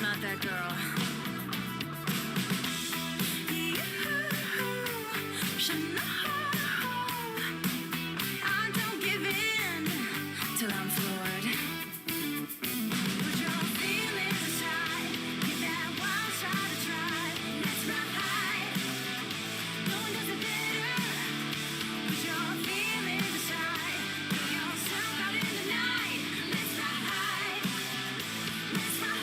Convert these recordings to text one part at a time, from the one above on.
not that girl. You should know I don't give in till I'm floored. Put your feelings aside, give that wild shot a try. Let's ride, no one does it better. Put your feelings aside, throw yourself out in the night. Let's ride, let's ride.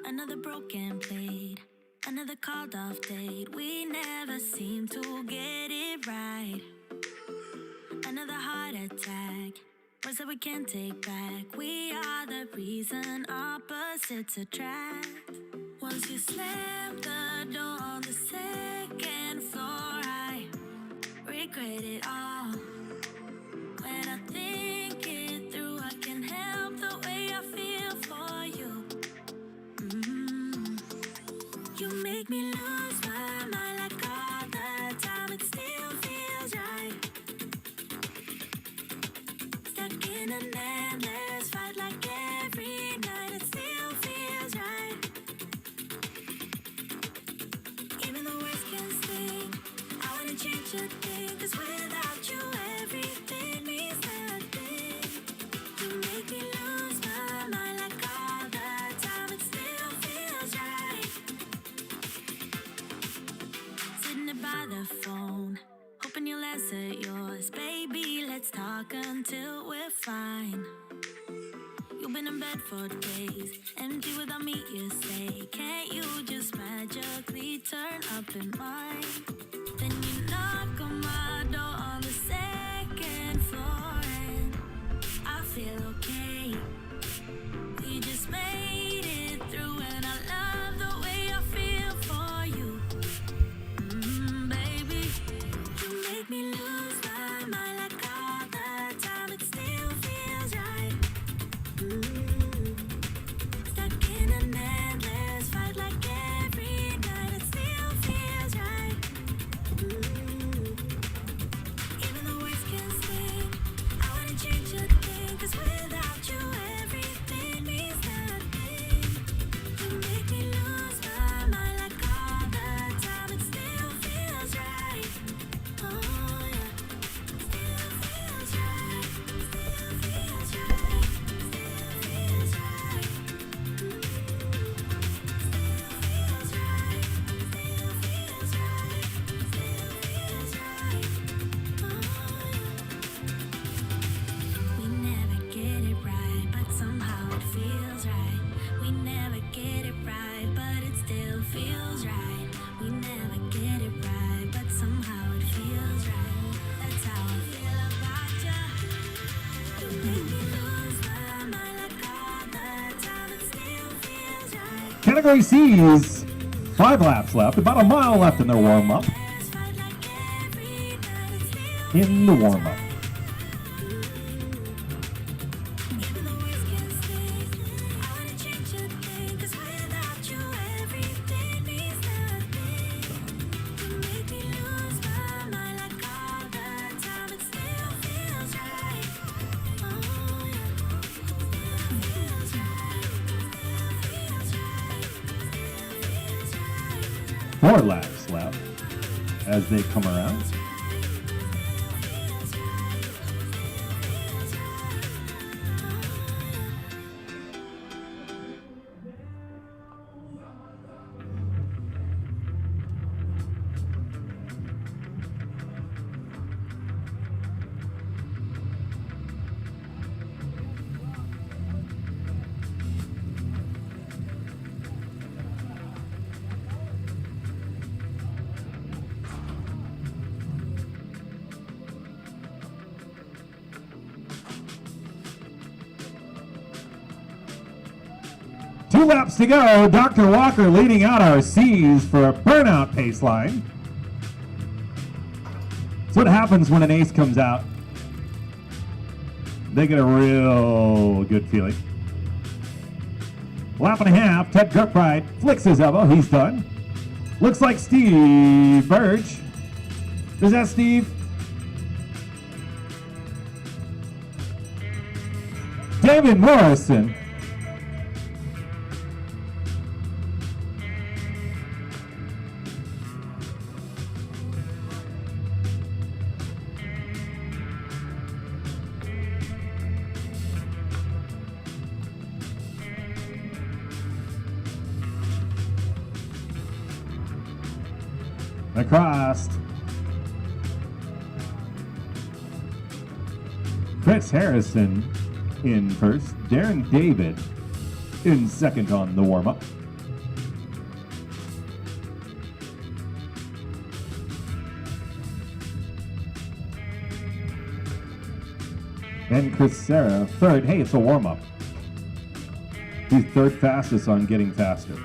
Another broken plate, another called off date. We never seem to get it right. Another heart attack, words that we can't take back. We are the reason opposites attract. Once you slam the door on the second floor, I regret it all. When I think it through, I can help the way I feel for you. You make me lose my mind like all the time. It still feels right. Stuck in an endless fight like every night. It still feels right. Even the words can sting. I wanna change a thing, 'cause without you everything means nothing. You make me lose my mind like all the time. It still feels right. Sitting there by the phone, hoping you'll answer yours. Baby, let's talk until we're fine. You've been in bed for days, empty without me, you say. Can't you just magically turn up in mine? Then you knock on my door on the second floor, and I feel okay. We just made it through, and I love the way I feel for you. Baby, you make me lose my mind like all the time. It still feels right. Stuck in an endless fight like every night. It still feels right. Even the words can sting. I wanna change a thing, 'cause without you everything means nothing. You make me lose my mind like all the time. It still feels right. Oh yeah, still feels right. Still feels right. Still feels right. Still feels right. Still feels right. Still feels right. Oh yeah. We never get it right, but somehow it feels right. We never get it right, but it still feels right. We never get it right, but somehow it feels right. That's how I feel about you. You make me lose my mind like all the time. It still feels right. Category C's, 5 laps left, about a mile left in their warm-up. Let's fight like every night. It still In the warm-up. even the words can sting. I wanna change a thing, 'cause without you everything means nothing. You make me lose my mind like all the time. It still feels right. Oh yeah, still feels right. Still feels right. Still feels right. 4 laps left as they come around. Two laps to go. Dr. Walker leading out our C's for a burnout pace line. That's what happens when an ace comes out. They get a real good feeling. Lap and a half. Ted Kirkbride flicks his elbow. He's done. Looks like Steve Burge. Is that Steve? David Morrison. Across. Chris Harrison in first. Darren David in second on the warm-up. And Chris Serra, third. Hey, it's a warm-up. He's third fastest on Getting Faster.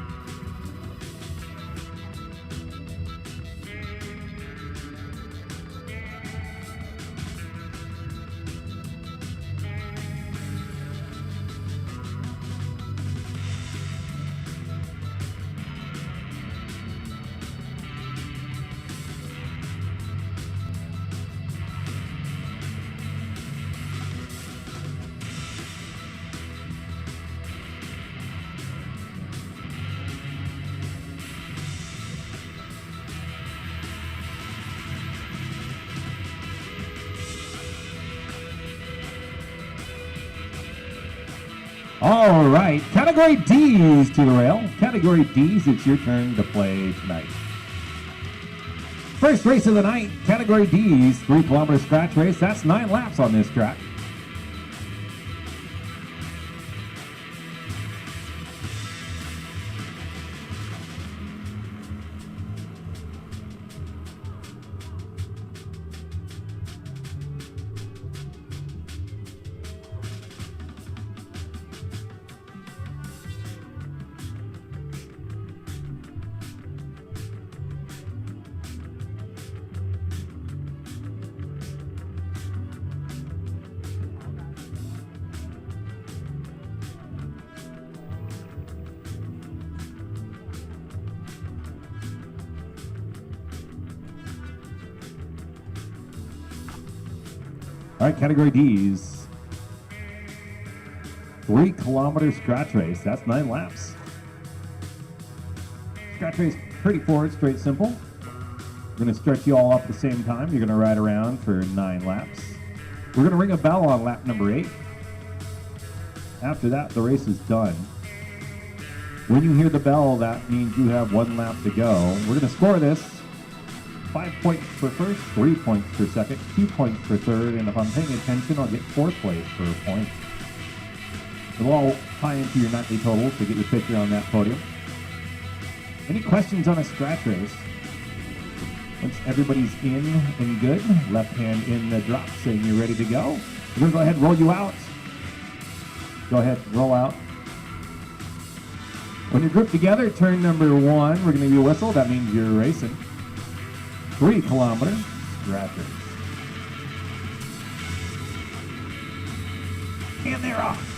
All right, Category D's to the rail. Category D's, it's your turn to play tonight. First race of the night, Category D's, 3-kilometer scratch race. That's 9 laps on this track. All right, Category D's. 3-kilometer scratch race. That's 9 laps. Scratch race, pretty forward, straight, simple. We're going to stretch you all up at the same time. You're going to ride around for 9 laps. We're going to ring a bell on lap number 8. After that, the race is done. When you hear the bell, that means you have 1 lap to go. We're going to score this. 5 points for first, 3 points for second, 2 points for third, and if I'm paying attention, I'll get 4th place for a point. It'll all tie into your nightly totals to get your picture on that podium. Any questions on a scratch race? Once everybody's in and good, left hand in the drop, saying you're ready to go. We're going to go ahead and roll you out. Go ahead, roll out. When you're grouped together, turn number 1, we're going to give you a whistle. That means you're racing. 3-kilometer scratch race. And they're off.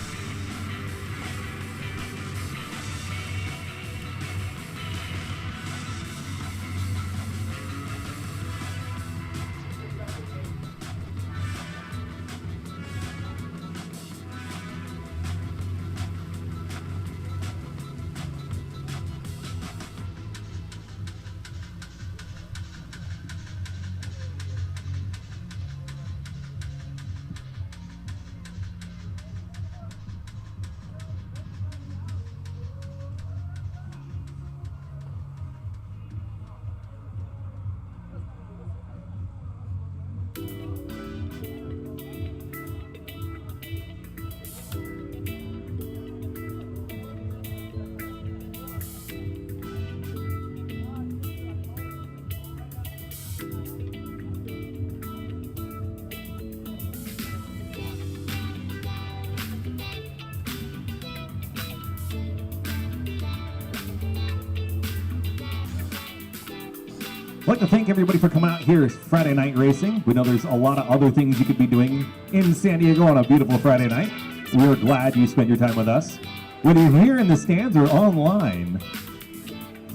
I'd like to thank everybody for coming out here. It's Friday night racing. We know there's a lot of other things you could be doing in San Diego on a beautiful Friday night. We're glad you spent your time with us. Whether you're here in the stands or online,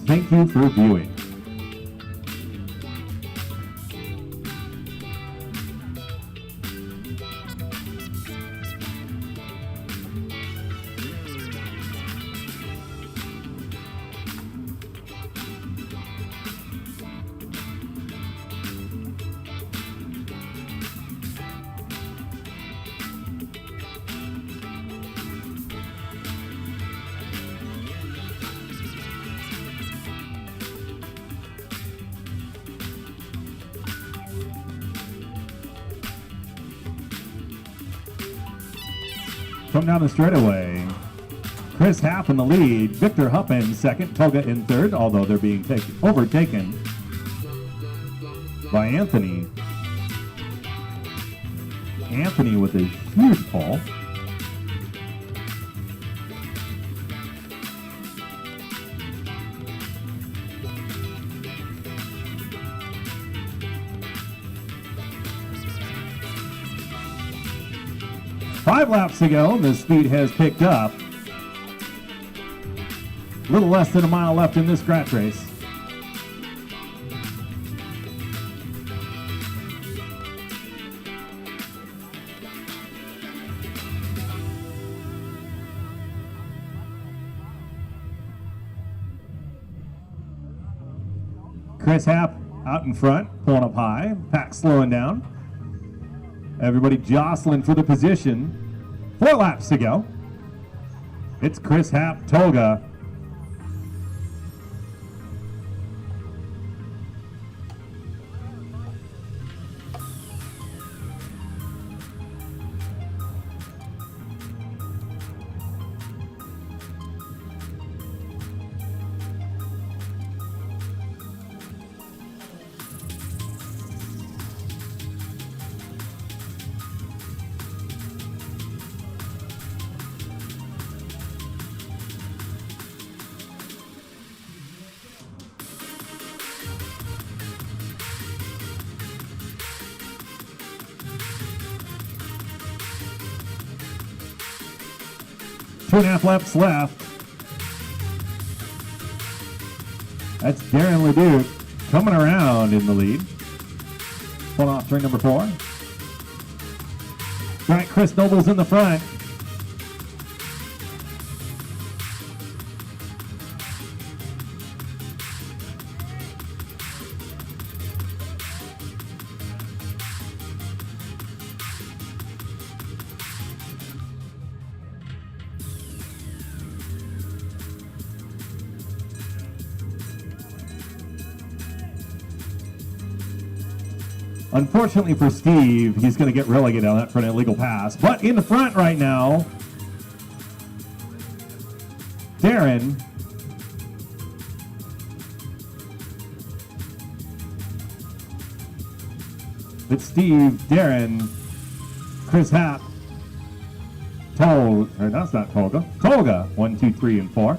thank you for viewing. Come down the straightaway. Chris Happ in the lead. Victor Hupp in second. Toga in third, although they're being overtaken by Anthony. Anthony with a huge pole. Five laps to go, the speed has picked up. A little less than a mile left in this scratch race. Chris Happ out in front, pulling up high. Pack slowing down. Everybody jostling for the position. 4 laps to go. It's Chris Happ, Tolga. Two and a half laps left. That's Darren Leduc coming around in the lead. Pulling off turn number 4. Right, Chris Noble's in the front. Unfortunately for Steve, he's going to get relegated on that for an illegal pass. But in the front right now, Darren. It's Steve, Darren, Chris Happ, or that's not Tolga. Tolga, 1, 2, 3, and 4.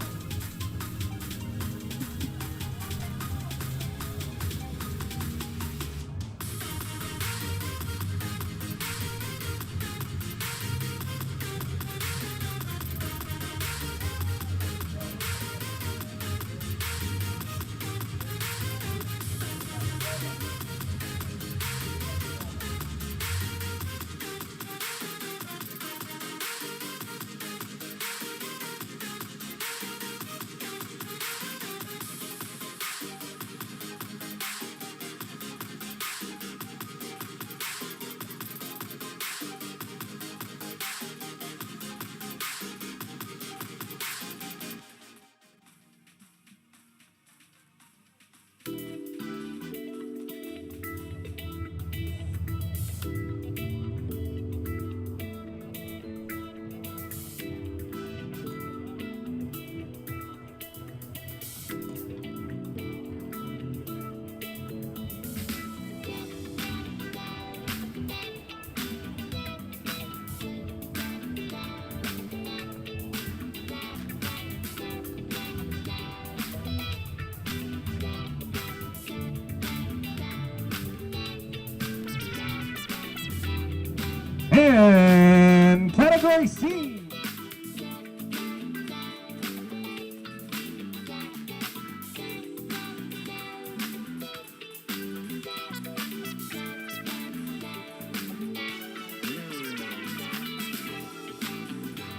And category C.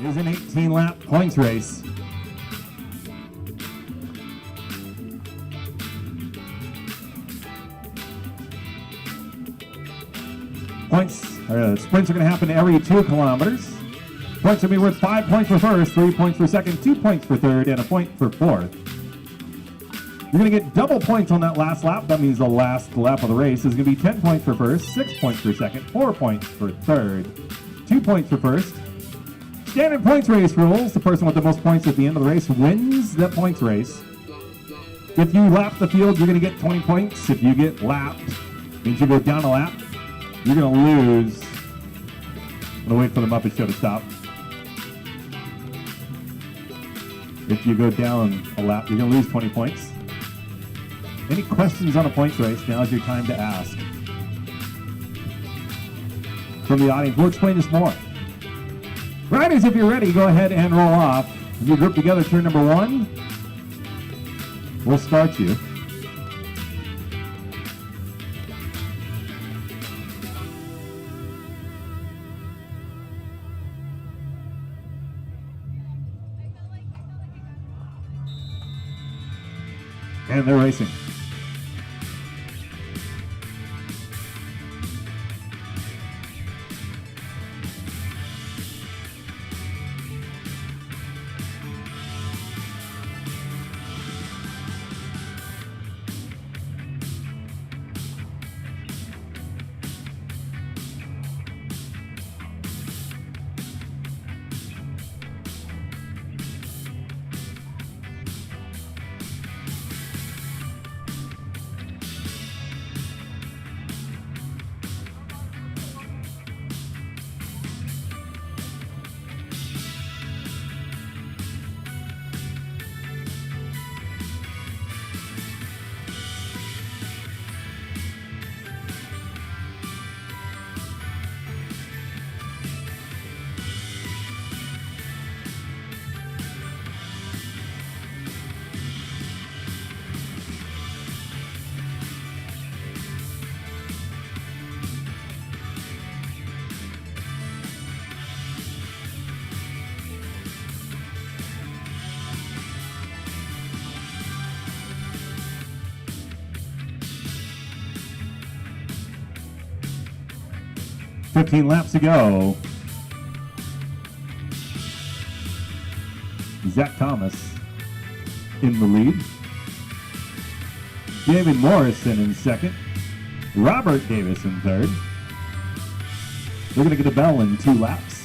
Is an 18-lap points race. Sprints are going to happen every 2 kilometers. Points will be worth 5 points for first, 3 points for second, 2 points for third, and a point for fourth. You're going to get double points on that last lap. That means the last lap of the race is going to be 10 points for first, 6 points for second, 4 points for third, 2 points for first. Standard points race rules. The person with the most points at the end of the race wins that points race. If you lap the field, you're going to get 20 points. If you get lapped, means you go down a lap, you're going to lose gonna wait for the Muppet Show to stop. If you go down a lap, you're gonna lose 20 points. Any questions on a points race? Now's your time to ask. From the audience, we'll explain this more. Riders, if you're ready, go ahead and roll off. You group together, turn number 1. We'll start you. And they're racing. "15 laps to go." Zach Thomas in the lead. David Morrison in second. Robert Davis in third. They're going to get a bell in 2 laps.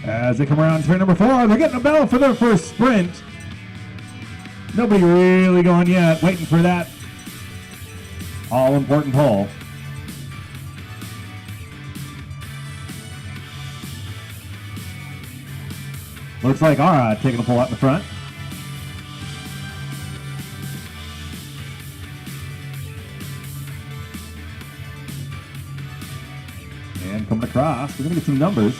As they come around turn number 4, they're getting a bell for their first sprint. Nobody really going yet, waiting for that all-important hole. Looks like Ara taking a pull out in the front. And coming across, we're going to get some numbers.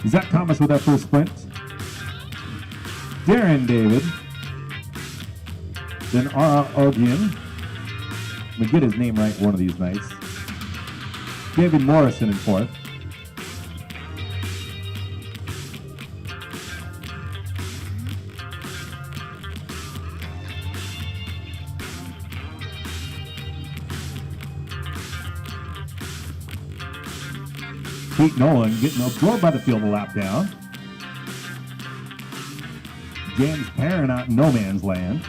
Zach Thomas with that first sprint. Darren David. Then Ara Ogian. I'm going to get his name right one of these nights. David Morrison in fourth. Pete Nolan getting absorbed by the field a lap down. James Perrin out in no man's land.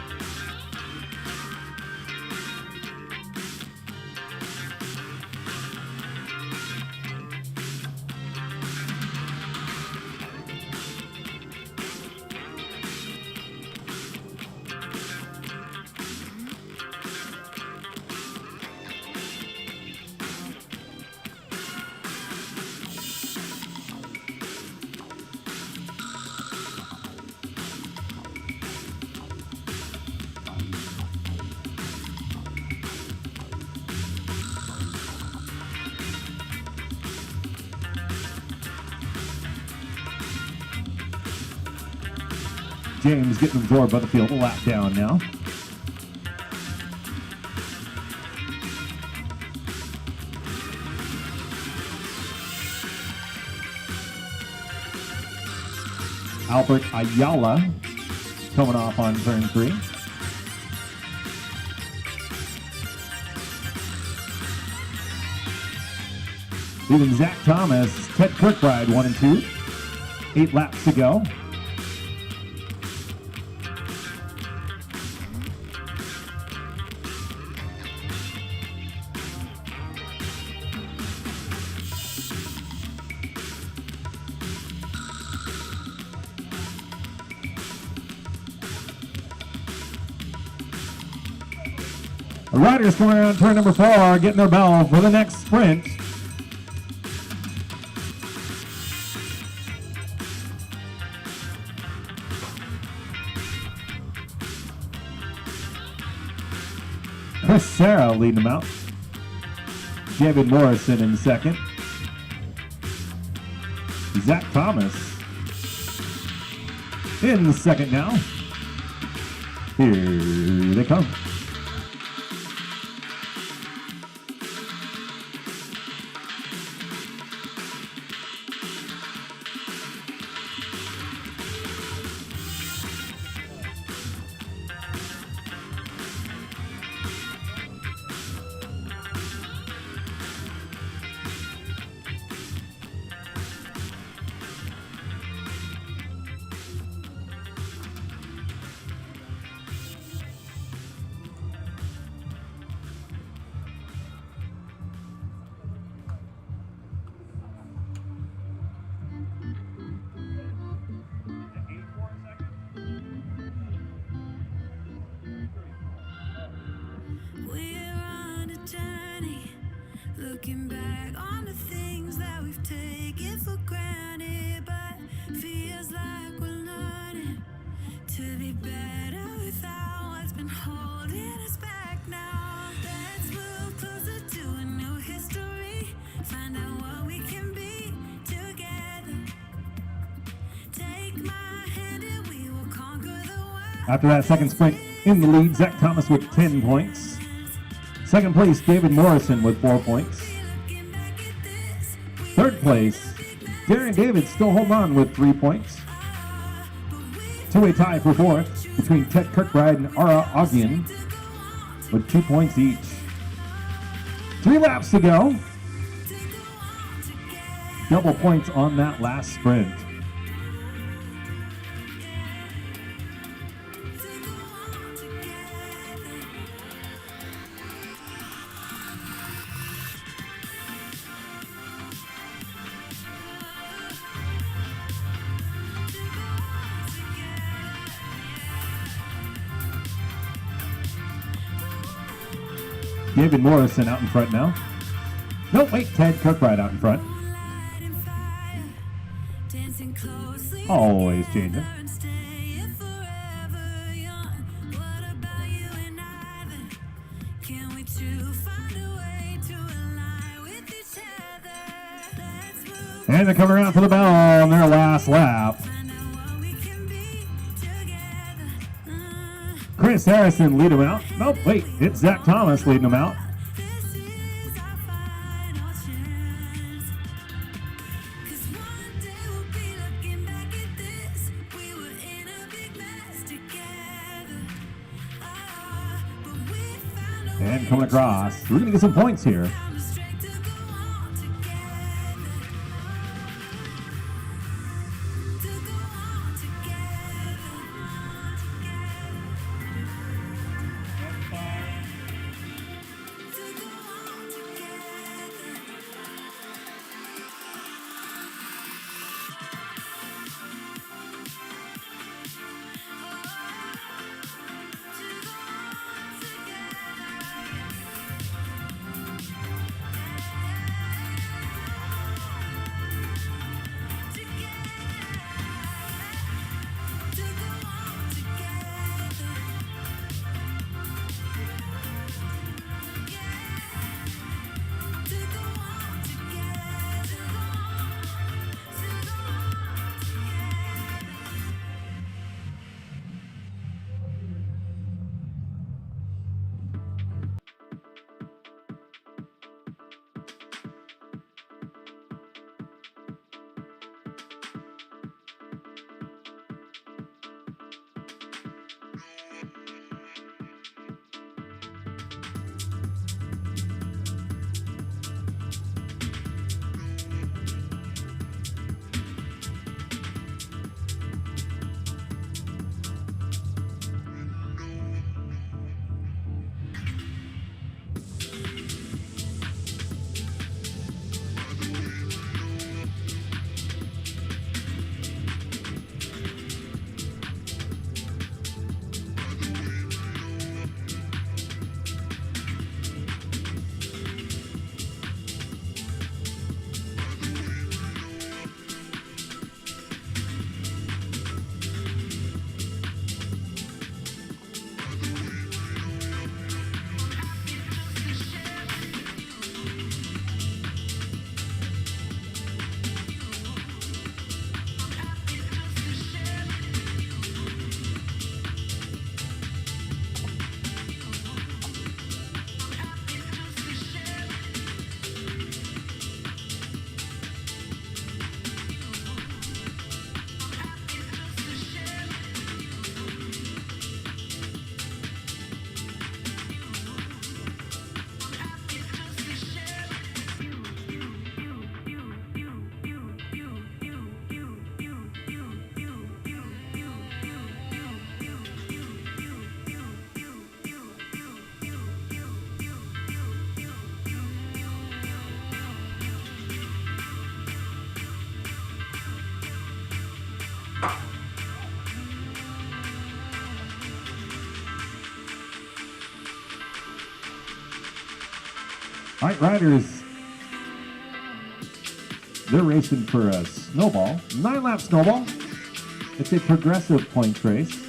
James getting absorbed by the field. A lap down now. Albert Ayala coming off on turn 3. Leaving Zach Thomas, Ted Kirkbride 1 and 2. 8 laps to go. The riders coming around turn number 4, getting their bell for the next sprint. Chris Sarah leading them out. David Morrison in second. Zach Thomas in second now. Here they come. We're on a journey, looking back on the things that we've taken for granted, but feels like we're learning to be better without what's been holding us back now. Let's move closer to a new history, find out what we can be together. Take my hand and we will conquer the world. After that second sprint, in the lead, Zach Thomas with 10 points. Second place, David Morrison with 4 points. Third place, Darren David still holding on with 3 points. Two-way tie for fourth between Ted Kirkbride and Ara Ogian with 2 points each. 3 laps to go. Double points on that last sprint. David Morrison out in front now. No, wait, Ted Kirkbride out in front. Always changing. And they're coming around for the bell on their last lap. Chris Harrison lead him out. Nope, wait, it's Zach Thomas leading him out. And coming across. We're going to get some points here. All right, riders. They're racing for a snowball, 9-lap snowball. It's a progressive points race.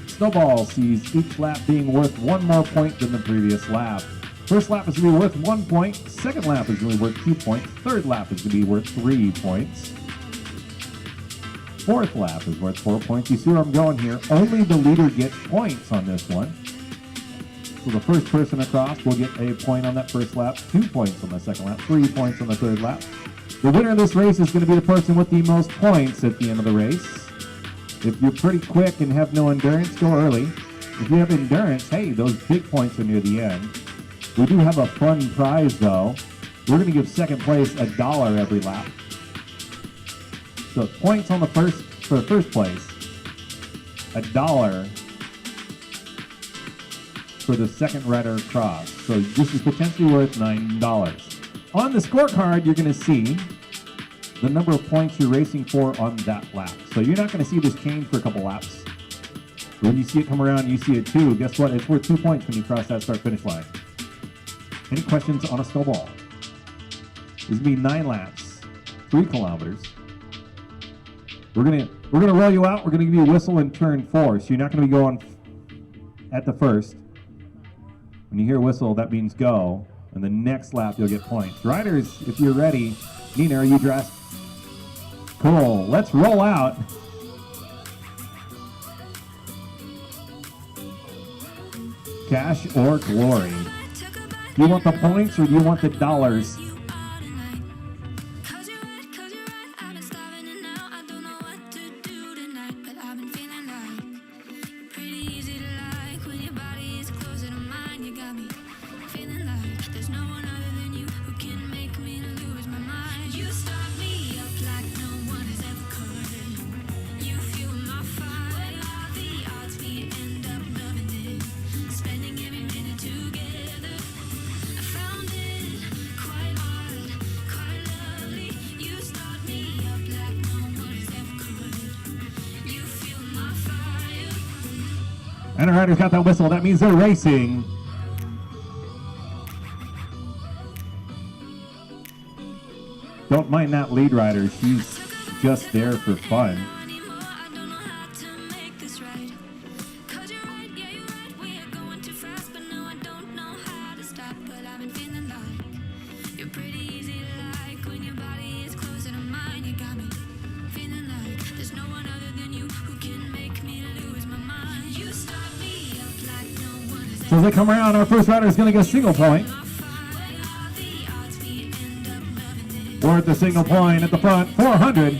Snowball sees each lap being worth 1 more point than the previous lap. First lap is going to be worth 1 point. Second lap is going to be worth 2 points. Third lap is going to be worth 3 points. Fourth lap is worth 4 points. You see where I'm going here? Only the leader gets points on this one. So the first person across will get a point on that first lap, 2 points on the second lap, 3 points on the third lap. The winner of this race is going to be the person with the most points at the end of the race. If you're pretty quick and have no endurance, go early. If you have endurance, hey, those big points are near the end. We do have a fun prize, though. We're going to give second place $1 every lap. So points on the first place, $1 for the second rider across. So this is potentially worth $9. On the scorecard, you're going to see the number of points you're racing for on that lap. So you're not going to see this change for a couple laps. When you see it come around, you see it too. Guess what? It's worth 2 points when you cross that start-finish line. Any questions on a snowball? This is going to be 9 laps, 3 kilometers. We're gonna roll you out. We're gonna give you a whistle in turn 4. So you're not gonna be going at the first. When you hear a whistle, that means go. And the next lap, you'll get points. Riders, if you're ready. Nina, are you dressed? Cool. Let's roll out. Cash or glory? Do you want the points or do you want the dollars? And our rider's got that whistle. That means they're racing. Don't mind that lead rider. She's just there for fun. So as they come around, our first rider is going to get a single point. We're at the single point at the front, 400.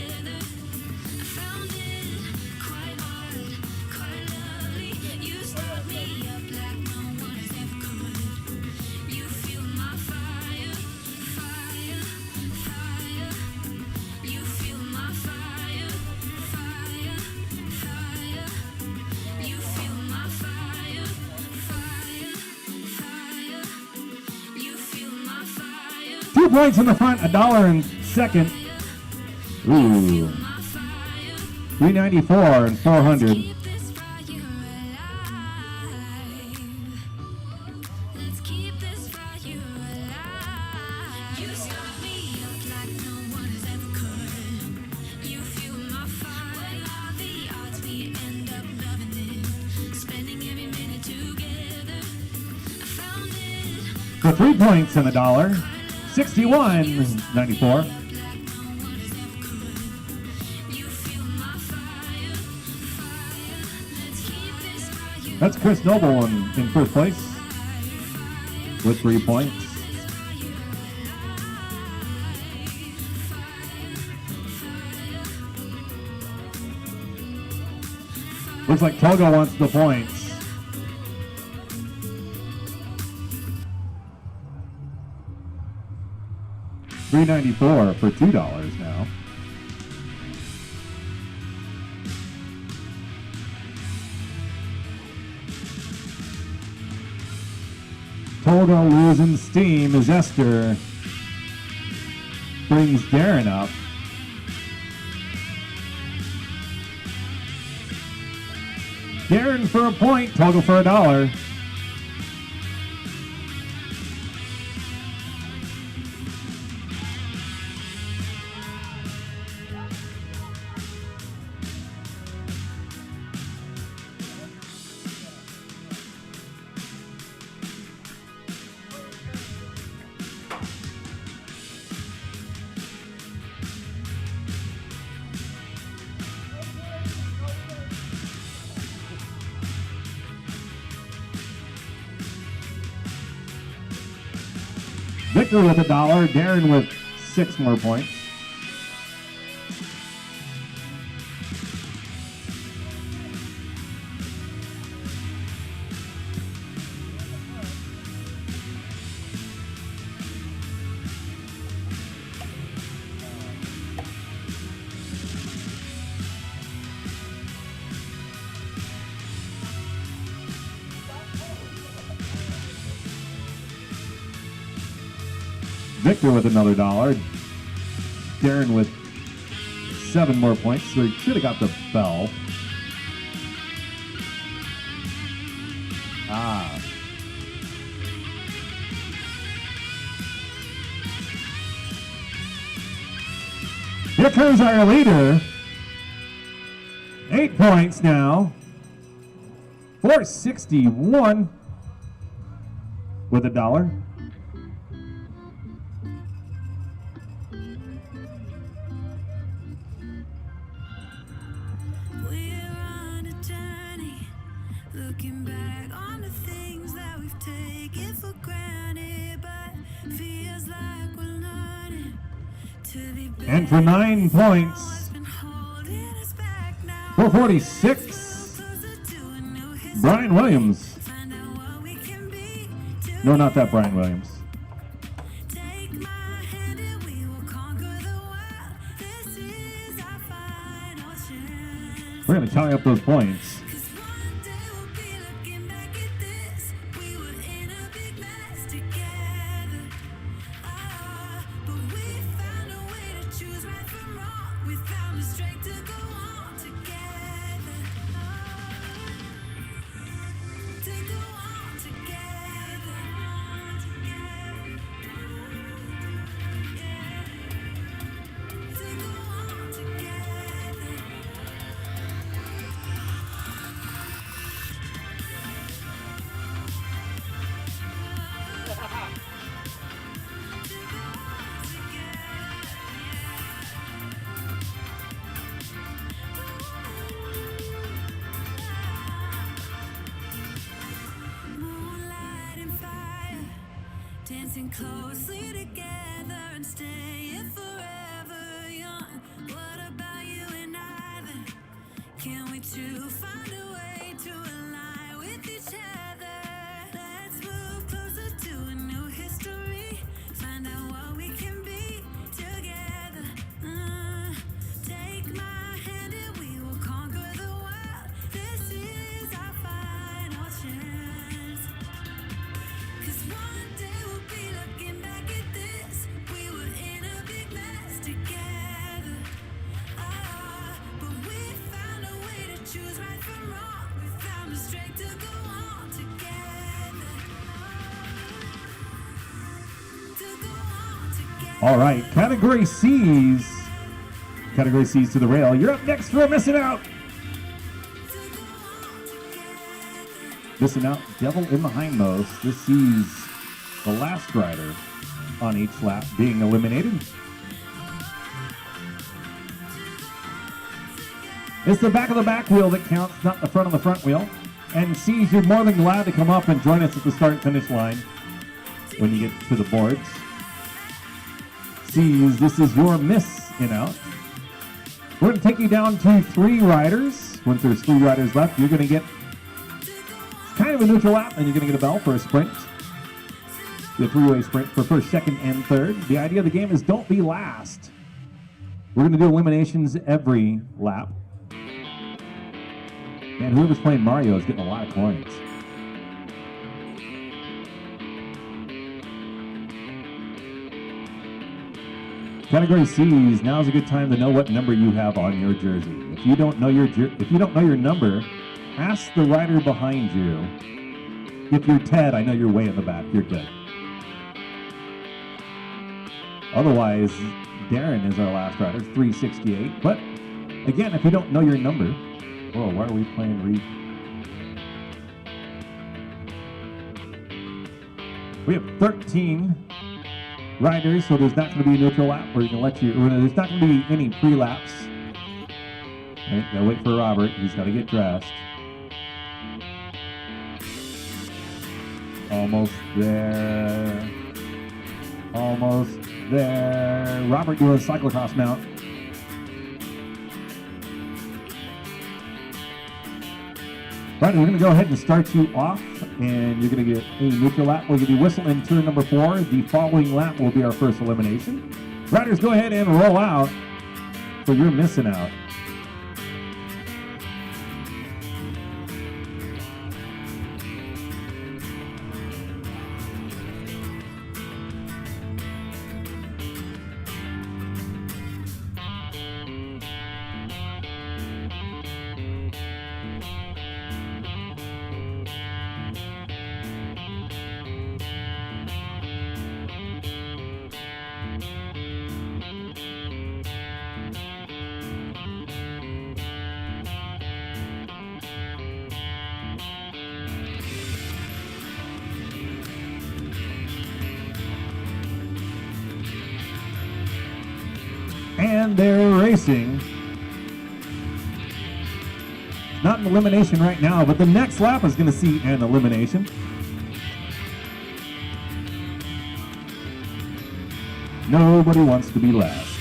Two points in the front, $1 in second. Ooh. $3.94 and 400. For 3 points and $1. 61.94. That's Chris Noble in first place with 3 points. Looks like Togo wants the points. $3.94 for $2 now. Togo losing steam is Esther brings Darren up. Darren for a point, total for $1. Victor with $1, Darren with 6 more points. Victor with another $1. Darren with 7 more points, so he should have got the bell. Ah. Here comes our leader. 8 points now. 461 with $1. Looking back on the things that we've taken for granted, but feels like we're learning to be better. And for 9 points, What's been holding us back now? 446, Closer to a new history. Brian Williams. Find out what we can be. No, not that Brian Williams. Take my hand and we will conquer the world. This is our final chance. We're going to tally up those points. 'Cause one day we'll be looking back at this. We were in a big mess together. But we found a way to choose right from wrong. We found the strength to go on together. To go on together. To go on together. Moonlight and fire, dancing closely together and staying forever young. What about you and I then? Can we two find a way to align with each other? Let's move closer to a new history. Find out what we can be together. Take my hand and we will conquer the world. This is our final chance. 'Cause one day we'll be looking back at this. We were in a big mess together. But we found a way to choose right from wrong. We found the strength to go on together. To go on together. All right, category C's. Category C's to the rail. You're up next for Missing Out. To go on together. Missing Out, Devil in the Hindmost. This sees the last rider on each lap being eliminated. It's the back of the back wheel that counts, not the front of the front wheel. And C's, you're more than glad to come up and join us at the start and finish line when you get to the boards. C's, this is your Missing Out. We're going to take you down to 3 riders. Once there's 3 riders left, you're going to get kind of a neutral lap, and you're going to get a bell for a sprint. The 3-way sprint for first, second, and third. The idea of the game is don't be last. We're going to do eliminations every lap. And whoever's playing Mario is getting a lot of coins. Category C's. Now is a good time to know what number you have on your jersey. If you don't know your number, ask the rider behind you. If you're Ted, I know you're way in the back. You're good. Otherwise, Darren is our last rider, 368. But again, if you don't know your number, whoa, why are we playing Reed? We have 13 riders, so there's not going to be a neutral lap where you can there's not going to be any pre-laps. Right, gotta wait for Robert. He's got to get dressed. Almost there. Almost there. Robert doing a cyclocross mount. Right, we're going to go ahead and start you off, and you're going to get a neutral lap. We'll give you whistle in turn number 4. The following lap will be our first elimination. Riders, go ahead and roll out, so you're missing out. And they're racing. Not an elimination right now, but the next lap is going to see an elimination. Nobody wants to be last.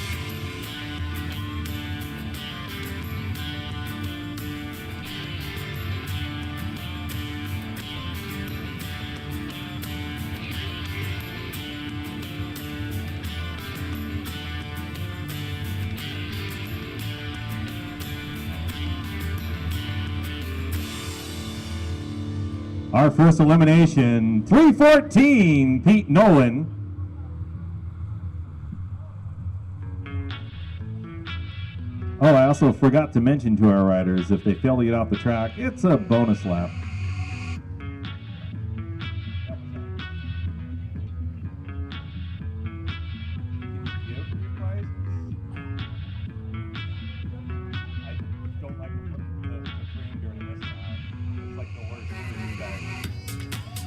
Our first elimination, 314, Pete Nolan. Oh, I also forgot to mention to our riders, if they fail to get off the track, it's a bonus lap.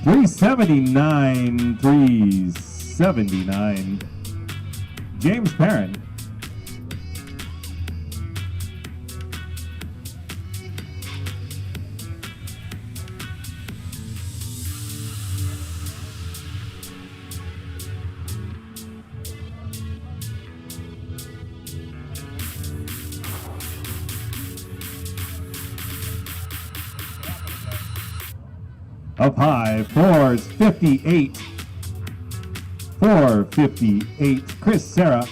$379, $379. James Perrin. Up high, 458. 458, Chris Serra.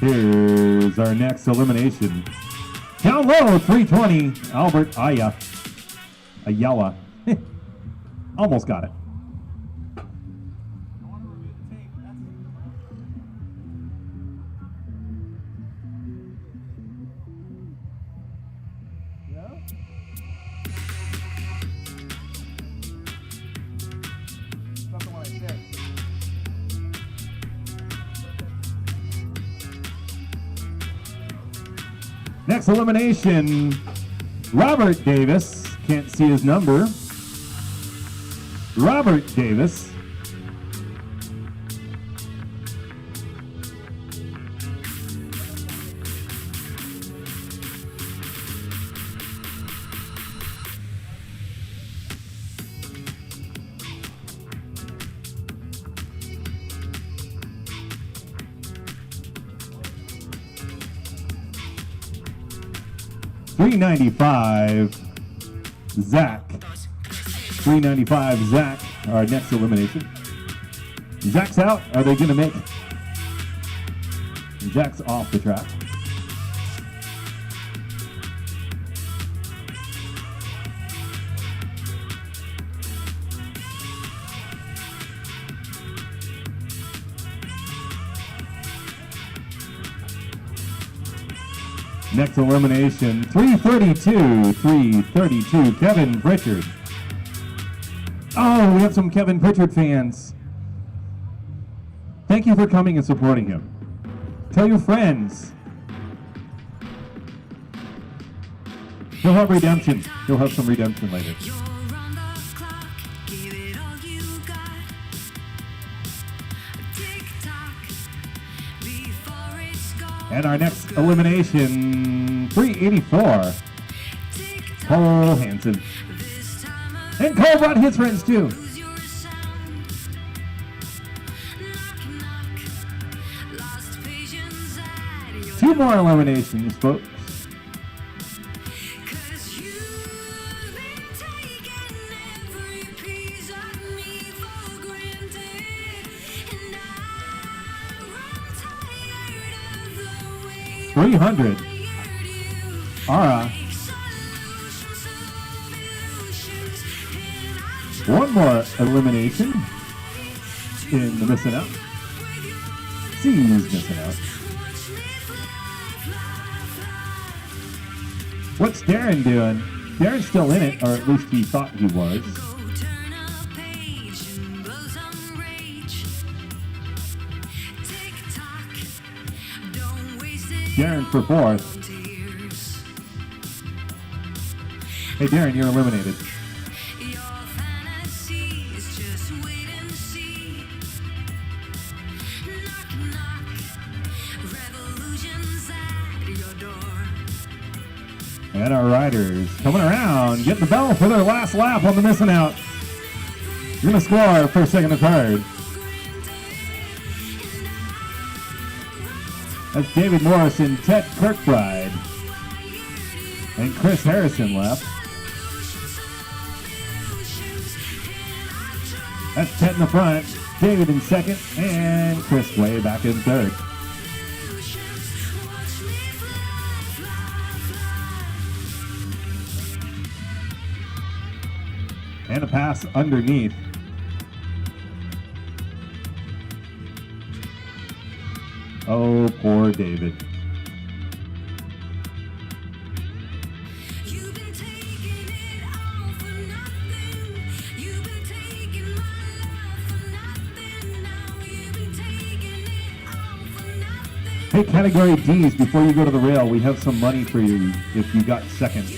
Here's our next elimination. Down low, 320, Albert Ayala. Almost got it. Next elimination, Robert Davis. Can't see his number. Robert Davis. $395, Zach. $395, Zach, our next elimination. Jack's out. Are they going to make? Jack's off the track. Next elimination, 332, Kevin Pritchard. Oh, we have some Kevin Pritchard fans. Thank you for coming and supporting him. Tell your friends. He'll have redemption. He'll have some redemption later. You're on the clock, give it all you got. Tick tock, before it's gone. And our next elimination, 384, Tick tock, Cole Hansen. this time of And Cole brought his friends too. lose your sound. Knock, knock, lost patience at your 2 more eliminations, folks. 'Cause you've been taking every piece of me for granted, and I'm tired of the way you 300, tired you. Ara. Make solutions of illusions, and I try One more elimination in the missing out. with your C's missing out. watch me fly, fly, fly. What's Darren doing? Darren's still in it, or at least he thought he was. Go turn a page and blow some rage. Tick tock, don't waste it. Darren for 4th. on tears. Hey Darren, you're eliminated. Your fantasy is just wait and see. Knock knock, revolutions at your door. And our riders coming around, getting the bell for their last lap on the missing out. You're gonna score first, second, and third. That's David Morrison, Ted Kirkbride, and Chris Harrison left. That's Ted in the front, David in second, and Chris way back in third. And a pass underneath. Oh, poor David. You've been taking it all for nothing. You've been taking my love for nothing. Now you've been taking it all for nothing. Hey, category D's, before you go to the rail, we have some money for you if you got second.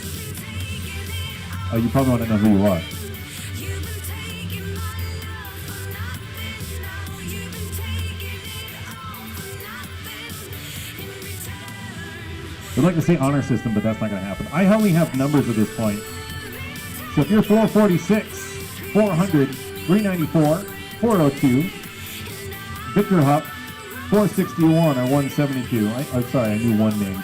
Oh, you probably want to know who you are. You've been taking my love for nothing. Now you've been taking it all for nothing. In return, We'd like to say honor system, but that's not going to happen. I only have numbers at this point. So if you're 446, 400, 394, 402, Victor Hupp, 461 or 172. I'm sorry, I knew one name.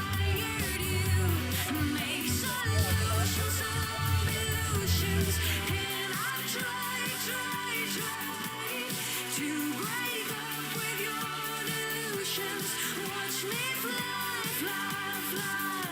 make solutions of illusions, and I try to break up with your delusions. Watch me fly, fly, fly.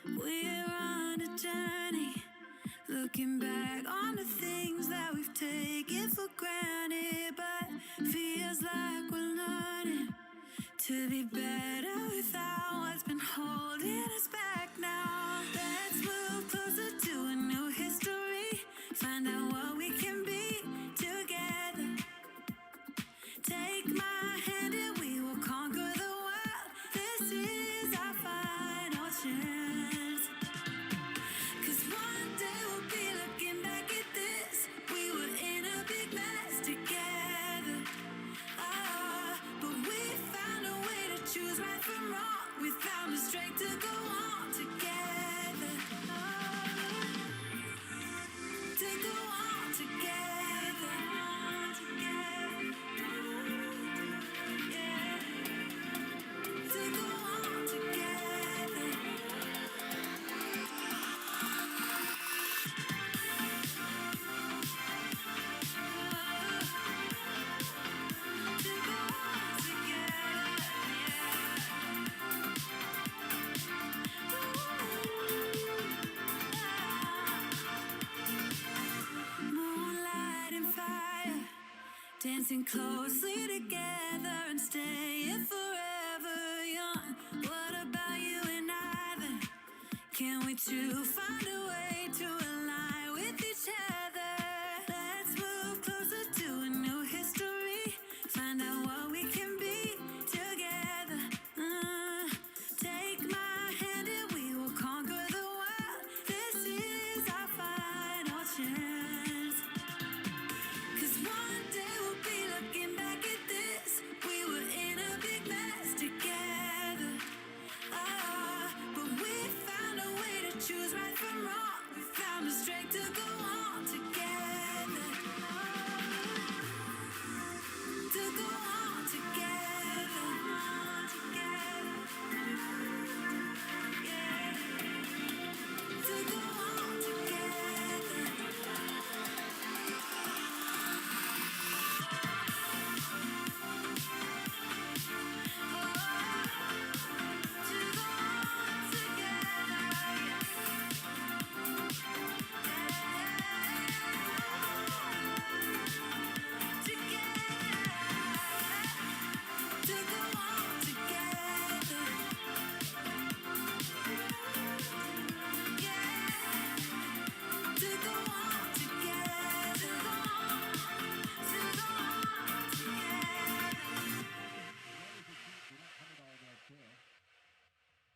We're on a journey, looking back on the things that we've taken for granted, but feels like we're learning to be better without what's been holding us back now. Let's move closer to a new history, find out what we can be together. Take my hand and we will conquer the world. This is our final chance. 'Cause one day we'll be looking back at this. We were in a big mess together. But we found a way to choose right from wrong. dancing closely together and staying forever young. What about you and I then? Can we two find a way to align with each other? Let's move closer to a new history. Find out what we can be together. Take my hand and we will conquer the world. This is our final chance. 'Cause one day we'll be looking back at this. We were in a big mess together. But we found a way to choose right from wrong. We found the strength to go on together. To go on together. Yeah. To go on together.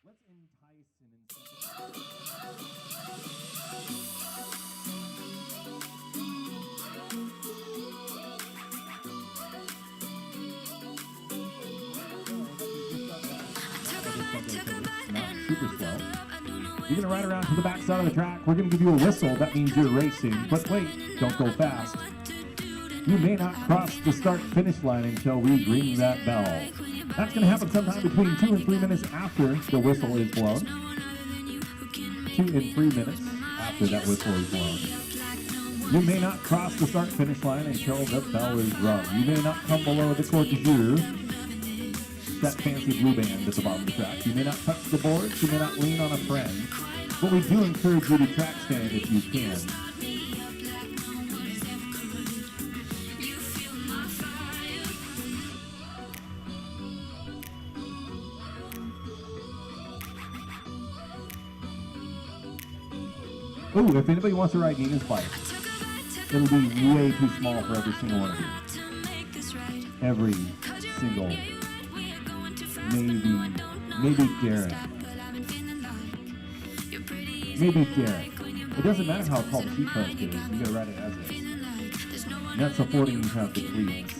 Let's entice and incentivize. Not super slow. You're gonna ride around to the back side of the track. We're gonna give you a whistle. That means you're racing. But wait, don't go fast. You may not cross the start-finish line until we ring that bell. That's gonna happen sometime between 2 and 3 minutes after the whistle is blown. 2 and 3 minutes after that whistle is blown. You may not cross the start-finish line until the bell is rung. You may not come below the courtier, that fancy blue band at the bottom of the track. You may not touch the boards. You may not lean on a friend. But we do encourage you to track stand if you can. Ooh, if anybody wants to ride Nina's bike, it'll be way too small for every single one of you. Every single, maybe Derek. Maybe Derek. It doesn't matter how tall the seat post is, you gotta ride it as is. And that's supporting you have the cleats.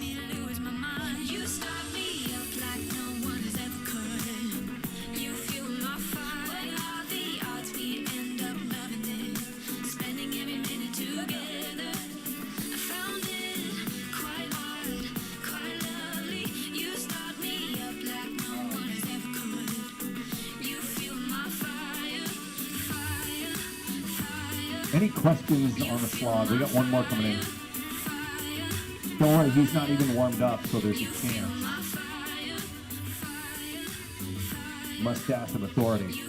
Any questions on the slog? We got one more coming in. Don't worry, he's not even warmed up, so there's a chance. Mustache of authority.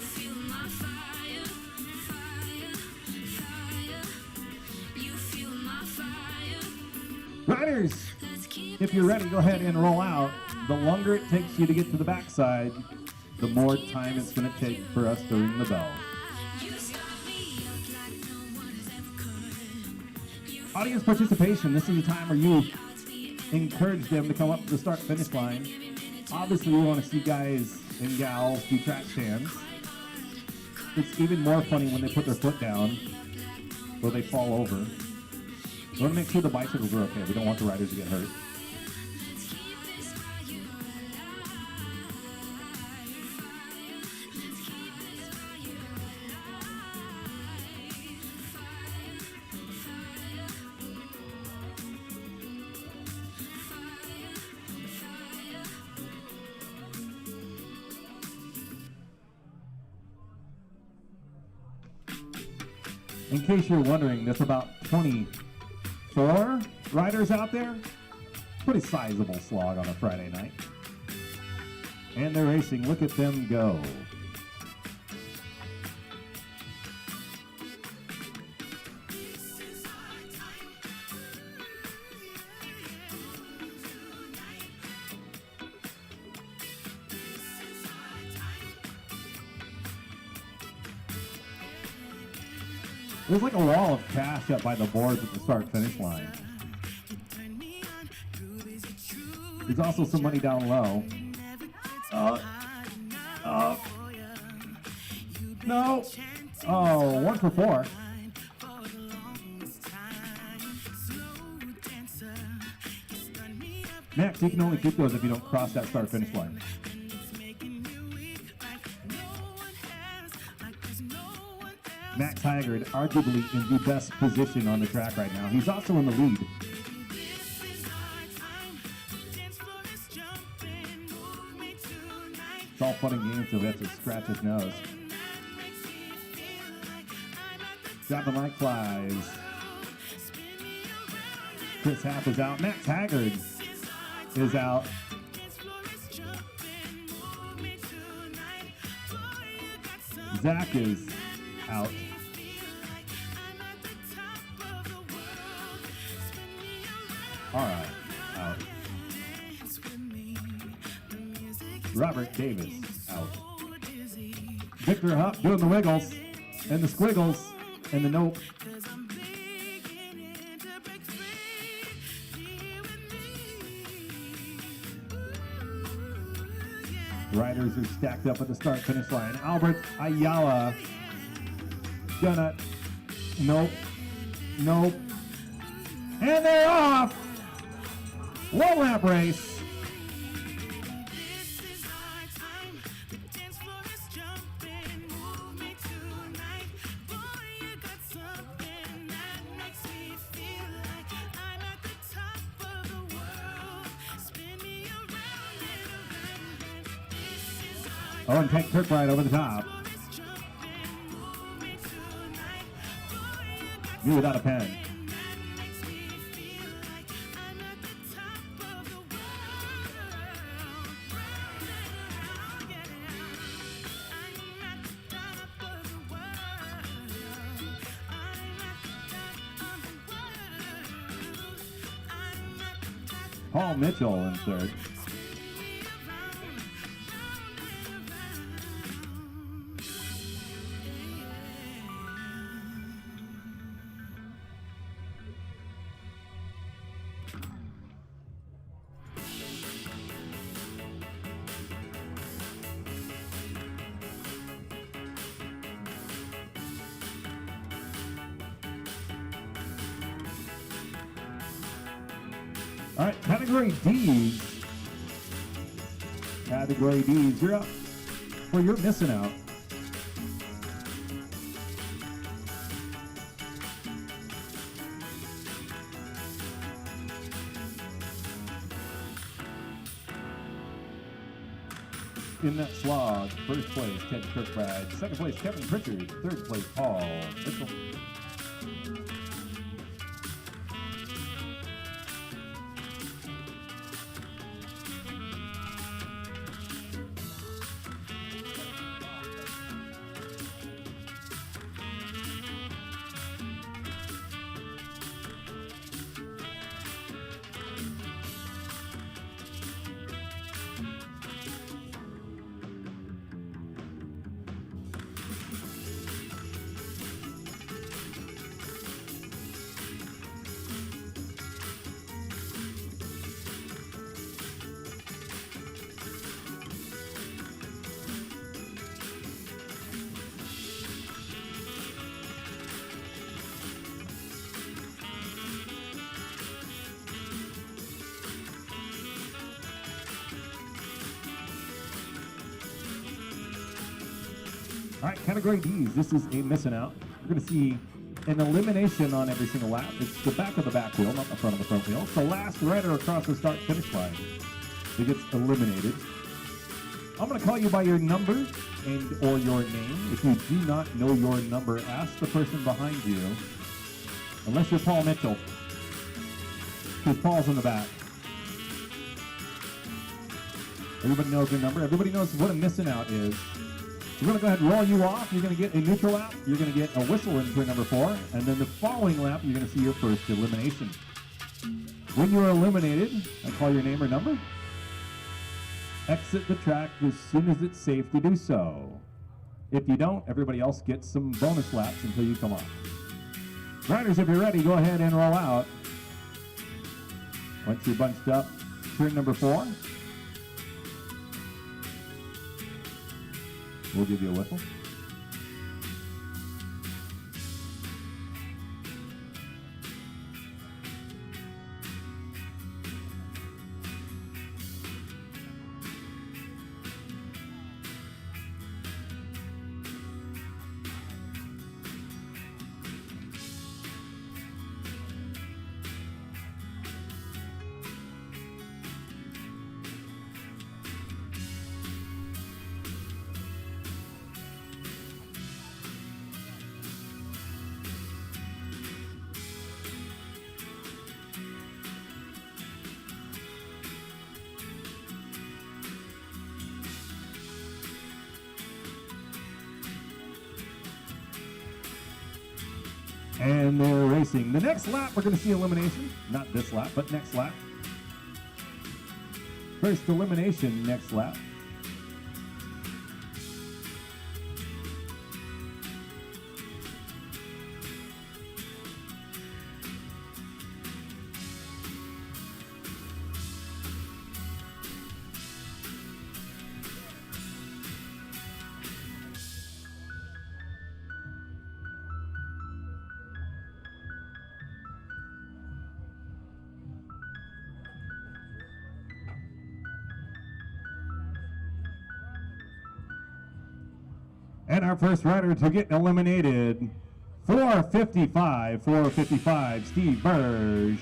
Riders, if you're ready, go ahead and roll out. The longer it takes you to get to the backside, the more time it's going to take for us to ring the bell. Audience participation, this is a time where you encourage them to come up to the start-finish line. Obviously, we want to see guys and gals do track stands. It's even more funny when they put their foot down or they fall over. We want to make sure the bicycles are okay. We don't want the riders to get hurt. In case you're wondering, there's about 24 riders out there. Pretty sizable slog on a Friday night. And they're racing. Look at them go. There's like a wall of cash up by the boards at the start-finish line. There's also some money down low. No. Oh, 1 for 4. Max, you can only keep those if you don't cross that start-finish line. Max Haggard, arguably in the best position on the track right now. He's also in the lead. It's all fun and games until he has to scratch his nose. Dropping like flies. Chris Happ is out. Max Haggard is out. Zach is out. All right, out. Robert Davis, out. Victor Hupp doing the wiggles and the squiggles and the nope. Riders are stacked up at the start-finish line. Albert Ayala, gonna, nope, nope. And they're off! One lap race. Oh, and Hank Kirkbride over the top. You without a pen. Paul Mitchell in third. All right, category D's. Category D's, you're up. Well, you're missing out. In that slog, first place, Ted Kirkbride. Second place, Kevin Pritchard. Third place, Paul Mitchell. All right, category D's. This is a missing out. We're going to see an elimination on every single lap. It's the back of the back wheel, not the front of the front wheel. It's the last rider across the start-finish line that gets eliminated. I'm going to call you by your number and or your name. If you do not know your number, ask the person behind you, unless you're Paul Mitchell, because Paul's in the back. Everybody knows your number. Everybody knows what a missing out is. We're going to go ahead and roll you off. You're going to get a neutral lap. You're going to get a whistle in turn number 4. And then the following lap, you're going to see your first elimination. When you are eliminated, I call your name or number. Exit the track as soon as it's safe to do so. If you don't, everybody else gets some bonus laps until you come off. Riders, if you're ready, go ahead and roll out. Once you're bunched up, turn number 4. We'll give you a whistle. And they're racing. The next lap, we're going to see elimination. Not this lap, but next lap. First elimination next lap. And our first rider to get eliminated, 455, Steve Burge.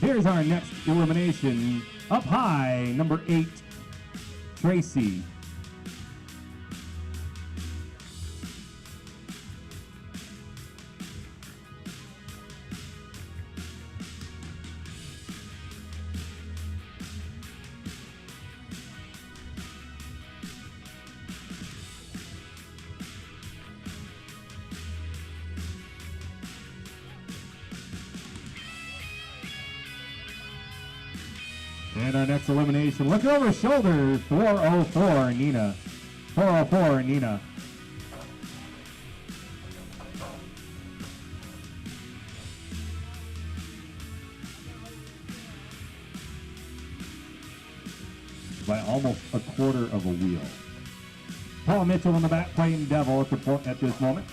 Here's our next elimination. Up high, number 8, Tracy. And our next elimination, look over his shoulder, 404, Nina. 404, Nina. By almost a quarter of a wheel. Paul Mitchell in the back playing devil at this moment.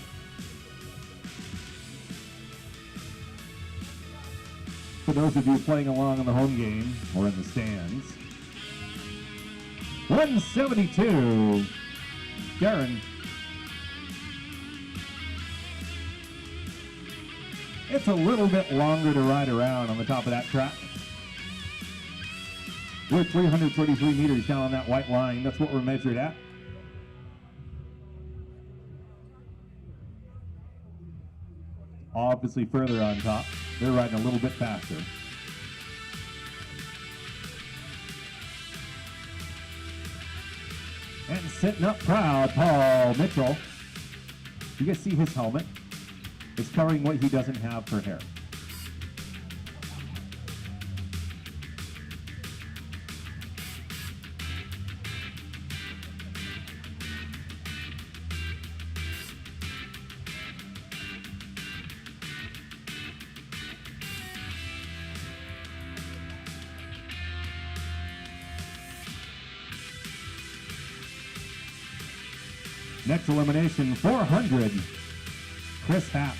For those of you playing along in the home game or in the stands. 172, Darren. It's a little bit longer to ride around on the top of that track. We're 333 meters down on that white line. That's what we're measured at. Obviously further on top. They're riding a little bit faster. And sitting up proud, Paul Mitchell. You guys see his helmet? It's covering what he doesn't have for hair. Next elimination, 400, Chris Happ.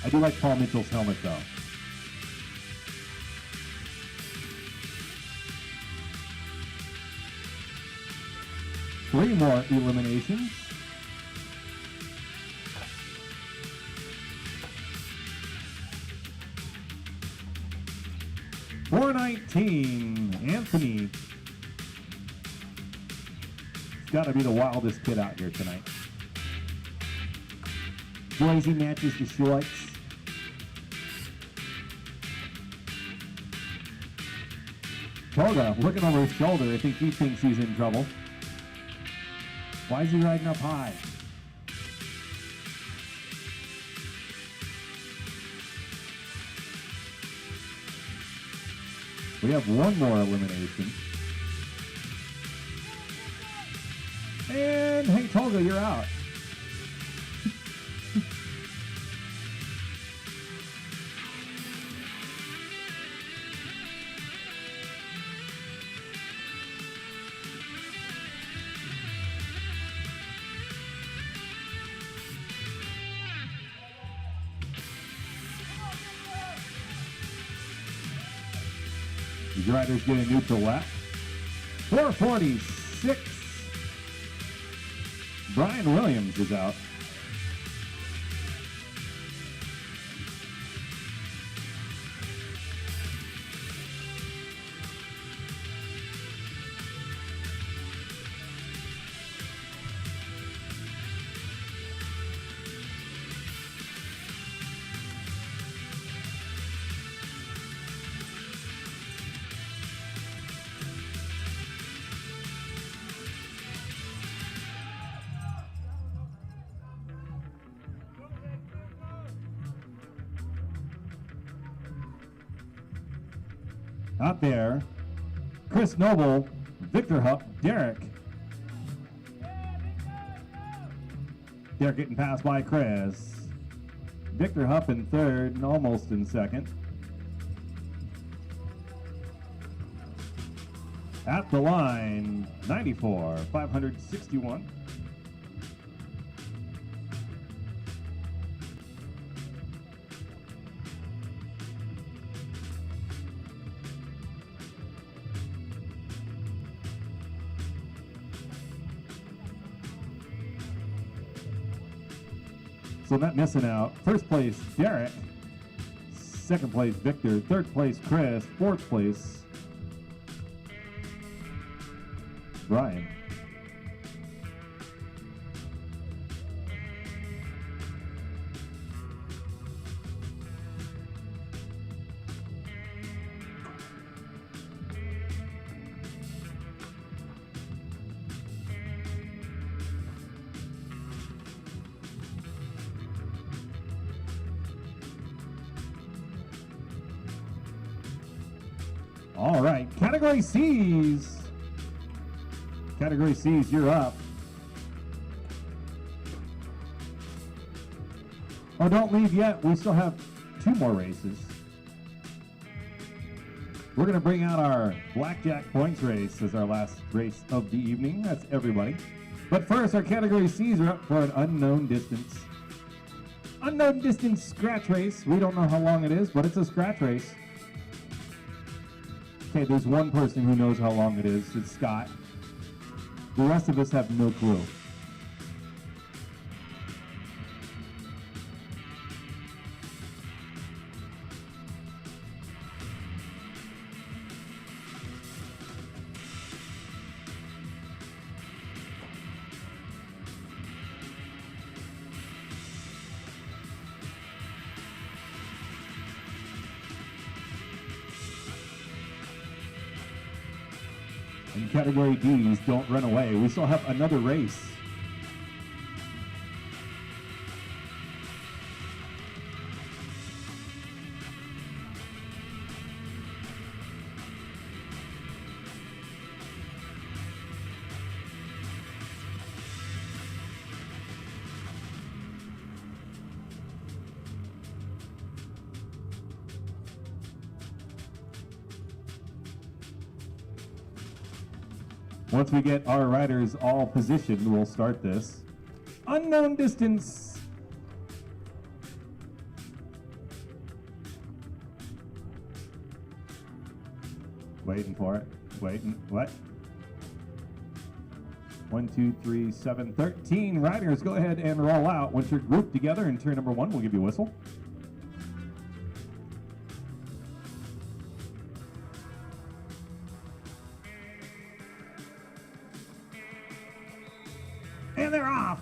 I do like Paul Mitchell's helmet though. Three more eliminations. $419, Anthony. got to be the wildest kid out here tonight. Boys, he matches the shorts. Toga looking over his shoulder. I think he thinks he's in trouble. Why is he riding up high? We have one more elimination. And hey, Toga, you're out. These riders get a neutral lap. 446. Brian Williams is out. Out there, Chris Noble, Victor Hupp, Derek. Derek getting passed by Chris. Victor Hupp in third and almost in second. At the line, 94, 561. So not missing out. First place, Derek. Second place, Victor. Third place, Chris. Fourth place, Brian. All right, Category C's. Category C's, you're up. Oh, don't leave yet. We still have 2 more races. We're going to bring out our Blackjack Points race as our last race of the evening. That's everybody. But first, our Category C's are up for an unknown distance. Unknown distance scratch race. We don't know how long it is, but it's a scratch race. Okay, there's one person who knows how long it is. It's Scott. The rest of us have no clue. And Category D's, don't run away. We still have another race. Once we get our riders all positioned, we'll start this. Unknown distance. Waiting for it. Waiting. What? 1, 2, 3, 7, 13 riders. Go ahead and roll out. Once you're grouped together in turn number 1, we'll give you a whistle. And they're off,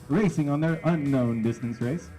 racing on their unknown distance race.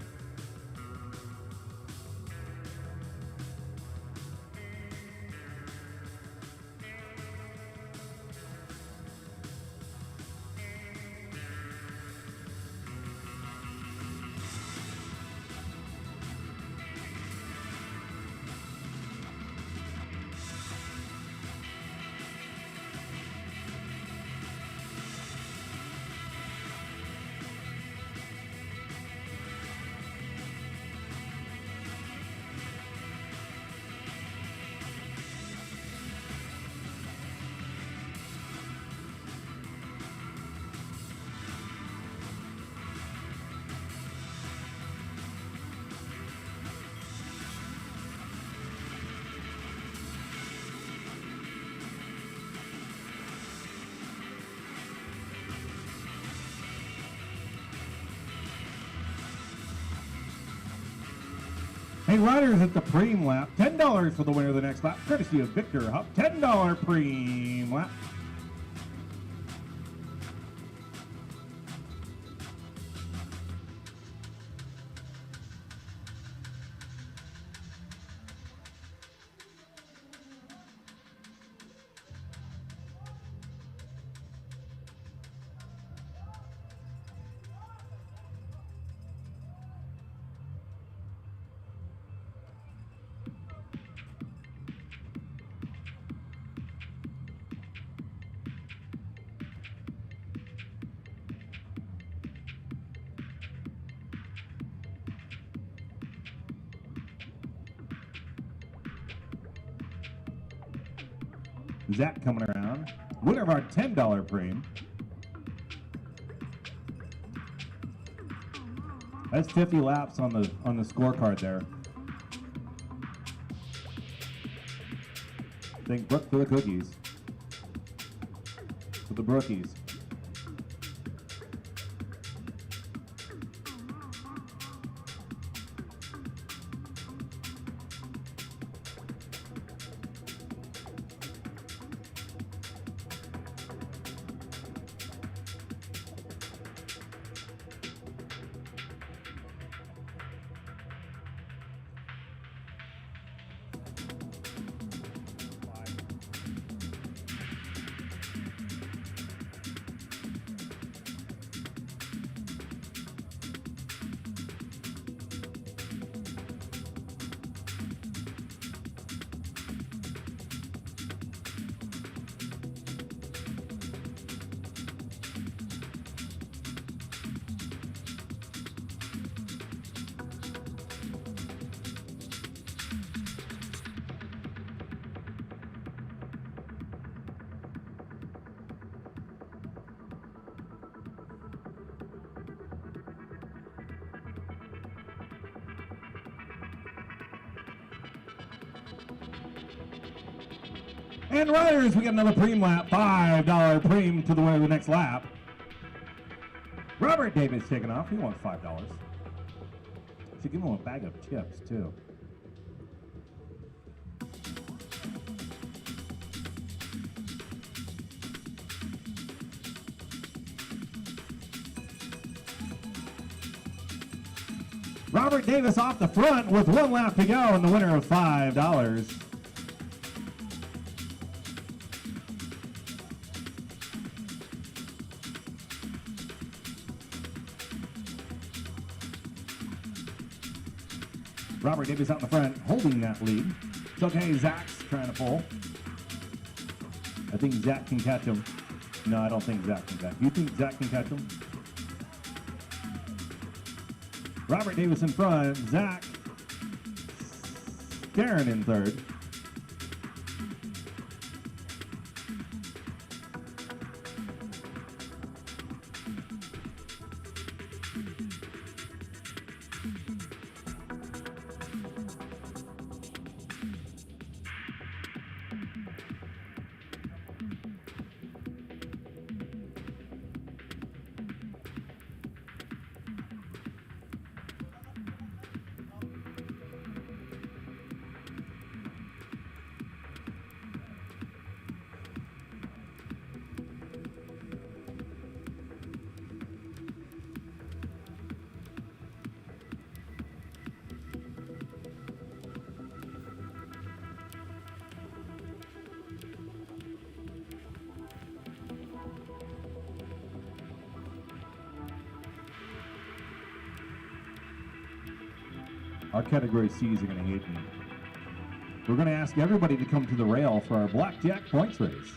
Hey, riders at the Preem Lap, $10 for the winner of the next lap, courtesy of Victor Hupp. $10 Preem Lap. Zach coming around, winner of our $10 Preem. That's 50 laps on the scorecard there. Thank Brooke for the cookies. For the Brookies. And riders, we get another Preem lap, $5 Preem to the winner of the next lap. Robert Davis taking off, he wants $5. Should give him a bag of chips too. Robert Davis off the front with 1 lap to go and the winner of $5. Robert Davis out in the front, holding that lead. It's okay, Zach's trying to pull. I think Zach can catch him. No, I don't think Zach can catch him. You think Zach can catch him? Robert Davis in front, Zach Darren in third. Our category C's are going to hate me. We're going to ask everybody to come to the rail for our blackjack points race.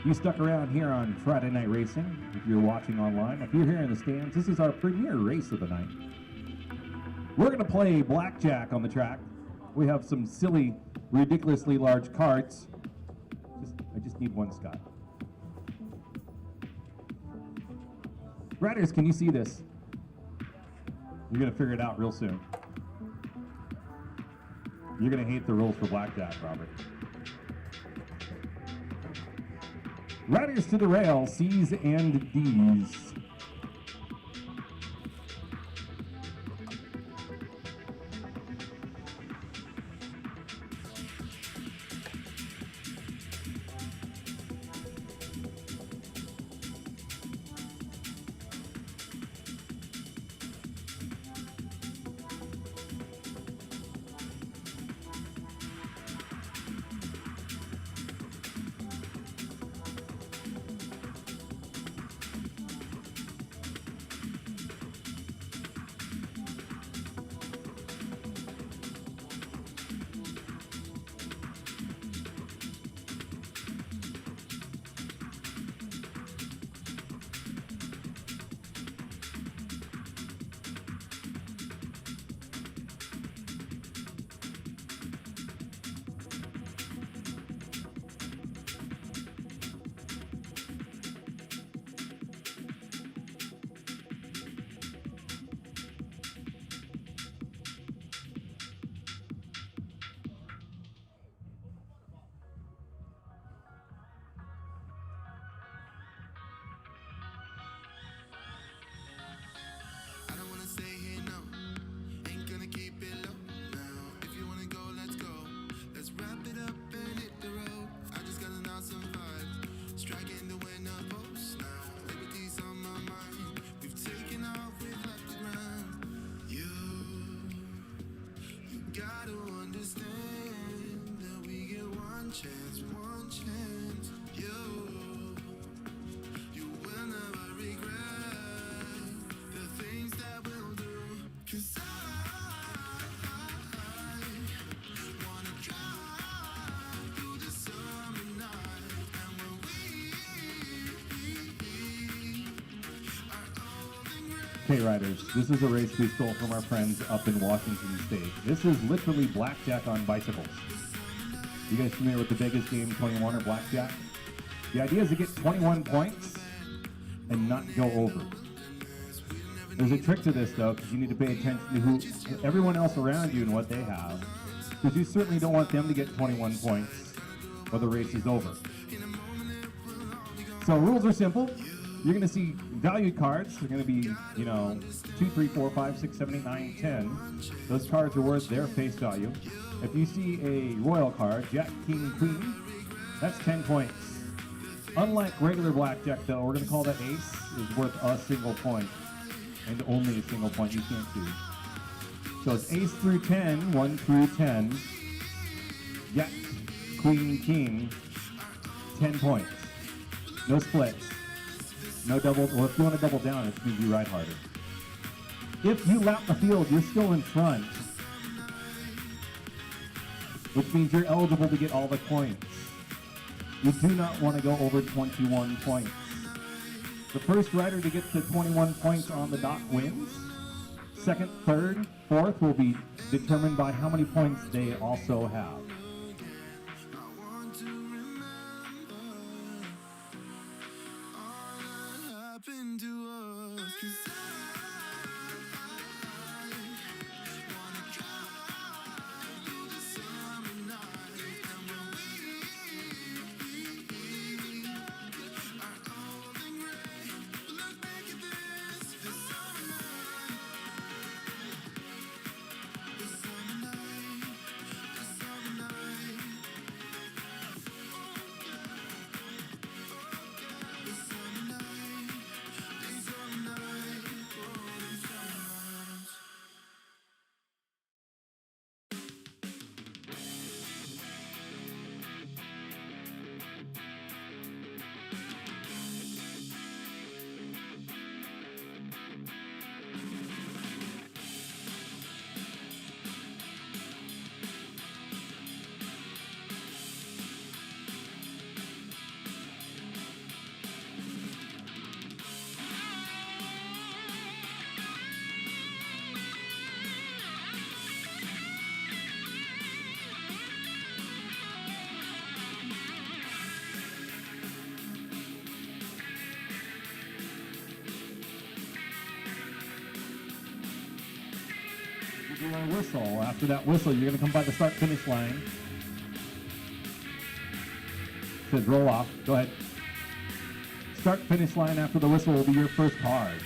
You stuck around here on Friday Night Racing, if you're watching online. If you're here in the stands, this is our premier race of the night. We're going to play blackjack on the track. We have some silly, ridiculously large cards. I just need one, Scott. Riders, can you see this? You're going to figure it out real soon. You're going to hate the rules for blackjack, Robert. Riders to the rail, C's and D's. Okay, riders, this is a race we stole from our friends up in Washington State. This is literally blackjack on bicycles. You guys familiar with the Vegas game 21 or blackjack? The idea is to get 21 points and not go over. There's a trick to this though, because you need to pay attention to everyone else around you and what they have, because you certainly don't want them to get 21 points or the race is over. So rules are simple. You're going to see valued cards. They're going to be, 2, 3, 4, 5, 6, 7, 8, 9, 10. Those cards are worth their face value. If you see a royal card, Jack, King, Queen, that's 10 points. Unlike regular blackjack, though, we're going to call that ace is worth a single point, and only a single point. You can't choose. So it's ace through 10, 1 through 10. Jack, Queen, King, 10 points. No splits. No double, or if you want to double down, it means you ride harder. If you lap the field, you're still in front, which means you're eligible to get all the points. You do not want to go over 21 points. The first rider to get to 21 points on the dot wins. Second, third, fourth will be determined by how many points they also have. do our whistle. After that whistle, you're going to come by the start-finish line. It says roll off. Go ahead. Start-finish line after the whistle will be your first card.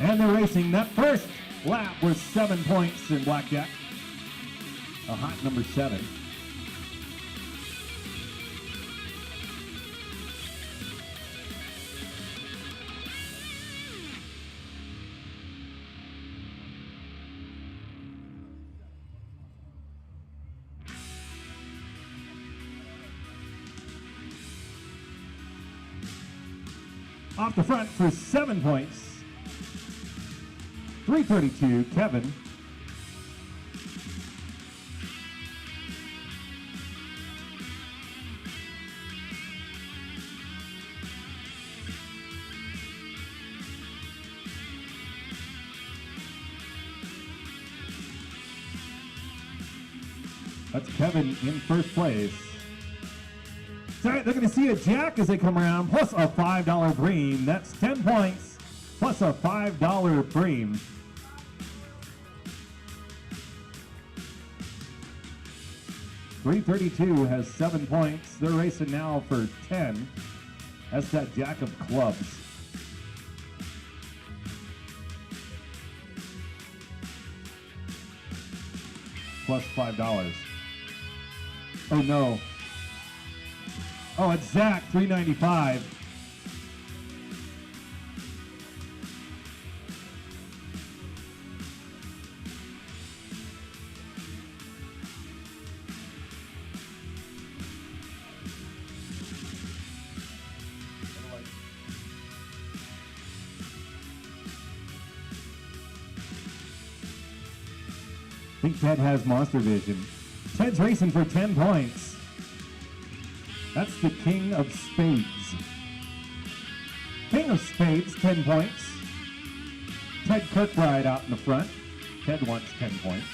And they're racing. That first lap was 7 points in blackjack. A hot number 7. Off the front for 7 points. 332, Kevin. That's Kevin in first place. All right, they're going to see a jack as they come around, plus a $5 bream. That's 10 points, plus a $5 bream. .332 has 7 points. They're racing now for 10. That's that jack of clubs. Plus $5. Oh no. Oh, it's Zach, $3.95. I think Ted has monster vision. Ted's racing for 10 points. That's the King of Spades. King of Spades, 10 points. Ted Kirkbride out in the front. Ted wants 10 points.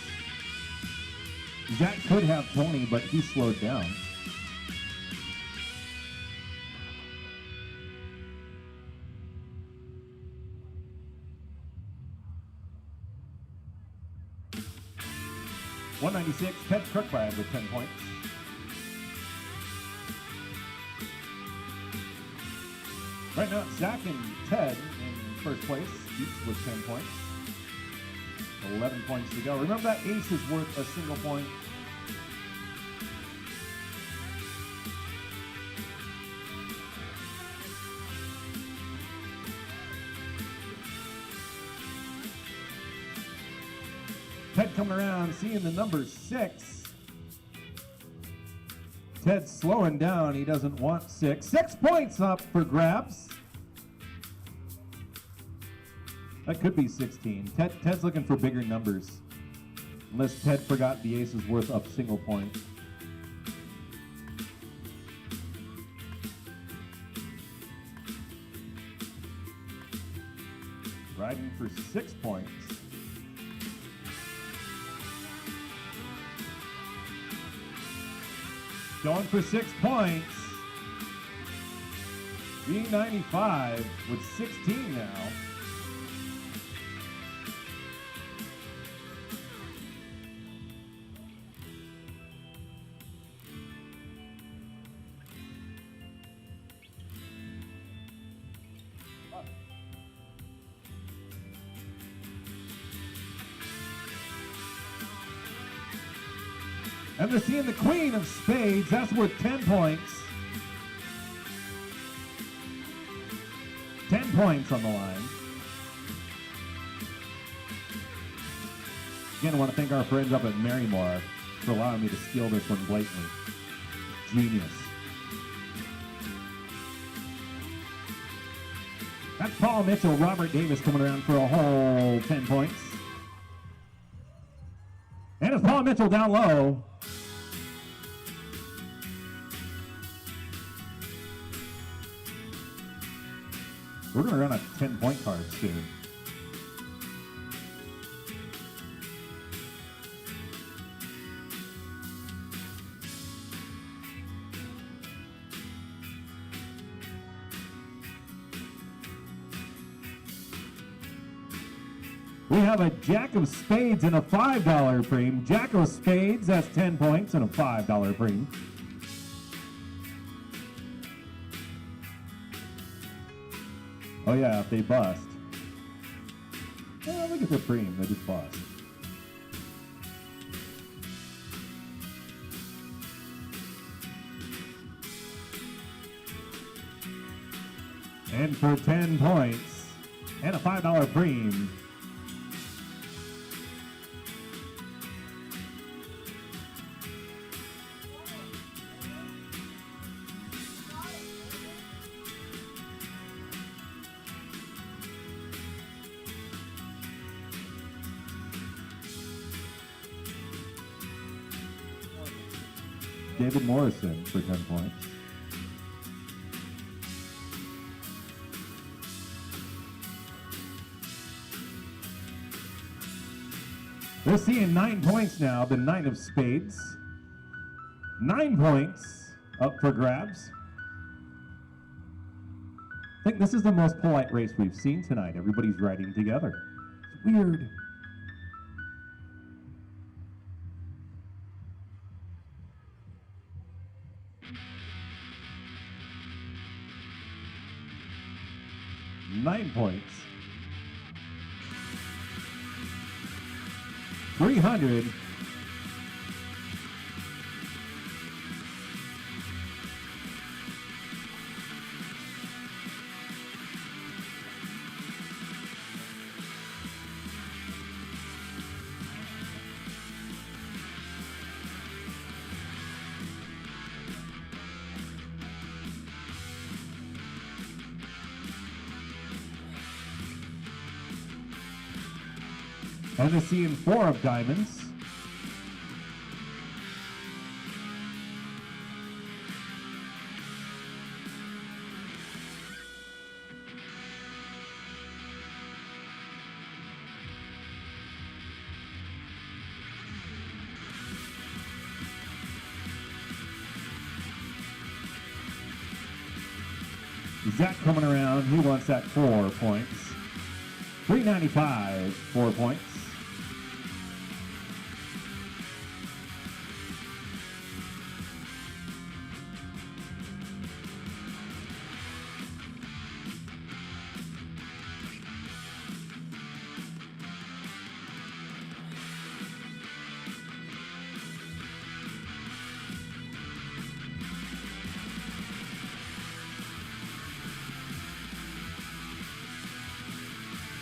Zach could have 20, but he slowed down. $196, Ted Kirkbride with 10 points. Right now, it's Zach and Ted in first place, each with 10 points. 11 points to go. Remember that ace is worth a single point. Ted coming around, seeing the number 6. Ted's slowing down. He doesn't want 6. 6 points up for grabs. That could be 16. Ted's looking for bigger numbers. Unless Ted forgot the ace is worth a single point. Riding for 6 points. Going for 6 points. B95 with 16 now. And they're seeing the Queen of Spades. That's worth 10 points. 10 points on the line. again, I want to thank our friends up at Marymore for allowing me to steal this one blatantly. Genius. That's Paul Mitchell, Robert Davis coming around for a whole 10 points. And it's Paul Mitchell down low. We're going to run a 10-point card soon. We have a Jack of Spades and a $5 frame. Jack of Spades, that's 10 points and a $5 frame. Oh yeah, if they bust. Oh, look at the frame, they just bust. And for 10 points and a $5 frame. David Morrison for 10 points. We're seeing 9 points now, the 9 of Spades. 9 points up for grabs. I think this is the most polite race we've seen tonight. Everybody's riding together. It's weird. Nine points. 300. And they're seeing 4 of diamonds. Zach coming around, he wants that 4 points. 395, 4 points.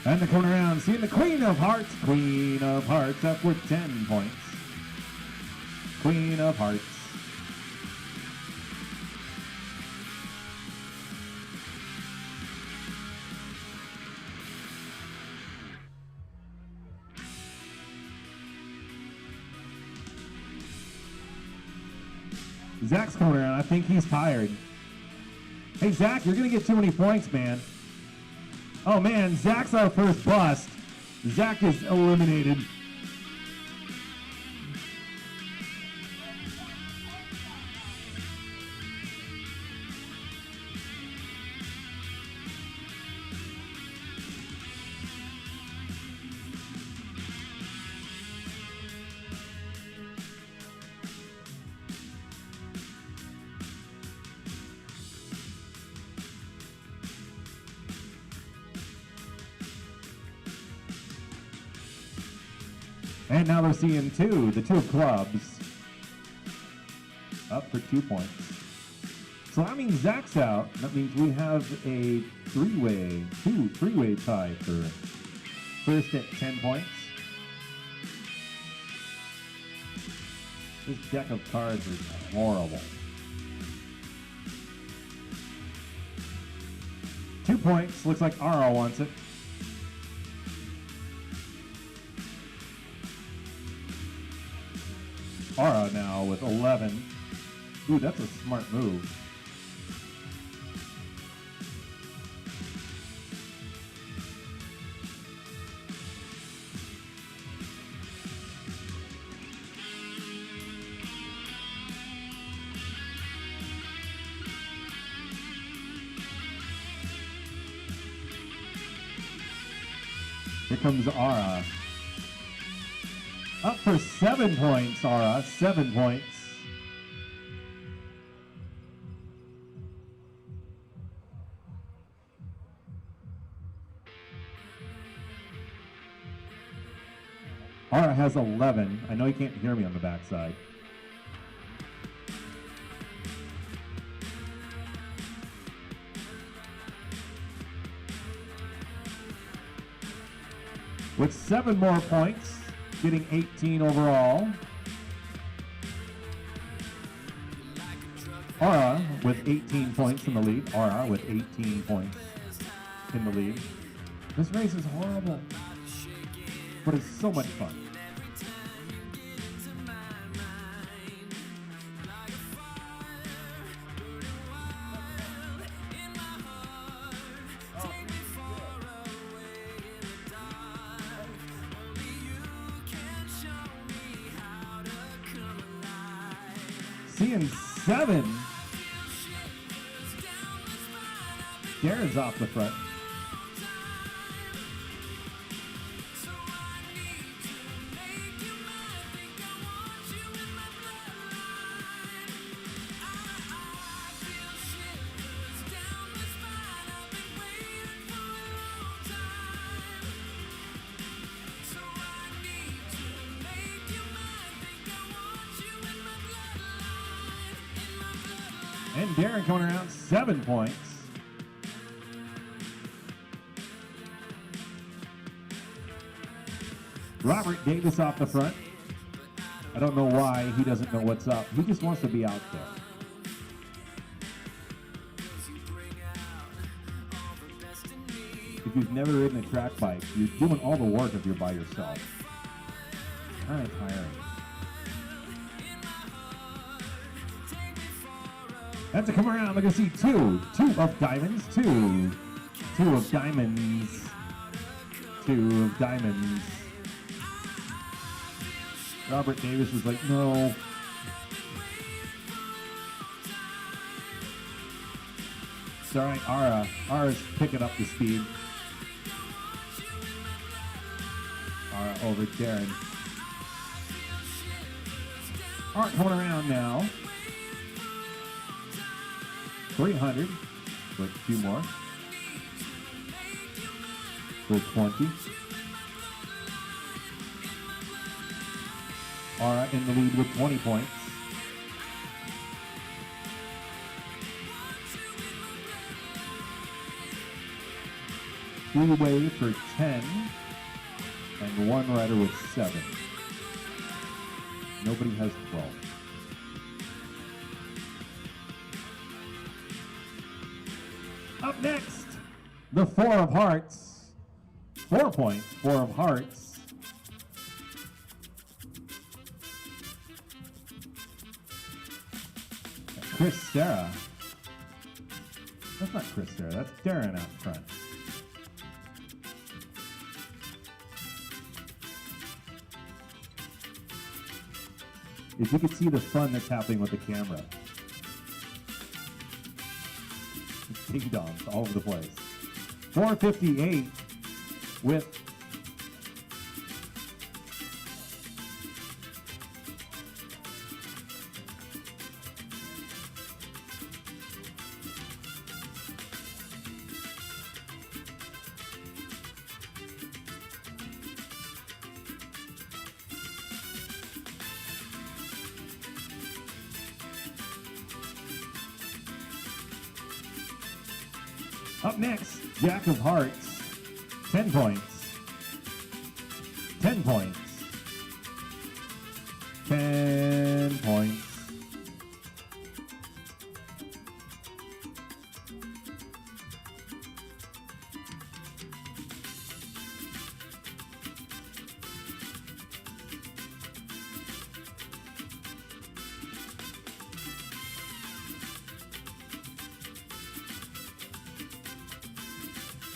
And the corner round, seeing the Queen of Hearts up with 10 points. Queen of Hearts. Zach's coming around, I think he's tired. Hey Zach, you're gonna get too many points, man. Oh man, Zach's our first bust. Zach is eliminated. And now we're seeing 2, the 2 of clubs. Up for 2 points. So that means Zach's out. That means we have a three-way tie for first at 10 points. This deck of cards is horrible. 2 points. Looks like Ara wants it. Ara now with 11. Ooh, that's a smart move. Here comes Ara. Up for 7 points, Ara. 7 points. Ara has 11. I know you can't hear me on the backside. With 7 more points, getting 18 overall. Ara with 18 points in the lead. Ara with 18 points in the lead. This race is horrible, but it's so much fun. Seeing 7. Darren's off the front. And Darren coming around 7 points. Robert Davis off the front. I don't know why he doesn't know what's up. He just wants to be out there. If you've never ridden a track bike, you're doing all the work if you're by yourself. Kind of tiring. That's to come around. We're going to see 2 of diamonds, 2 of diamonds, 2 of diamonds. Robert Davis was like, no. It's all right, Ara. Ara's picking up the speed. Ara over Darren. Ara coming around now. 300, with 2 more. For 20. Ara in the lead with 20 points. Three-way for 10, and 1 rider with 7. Nobody has 12. Up next, the 4 of hearts. 4 points, 4 of hearts. Chris Serra. That's not Chris Serra, that's Darren out front. If you could see the fun that's happening with the camera. Ding-dongs all over the place. 458 with up next, Jack of Hearts, 10 points, 10 points, 10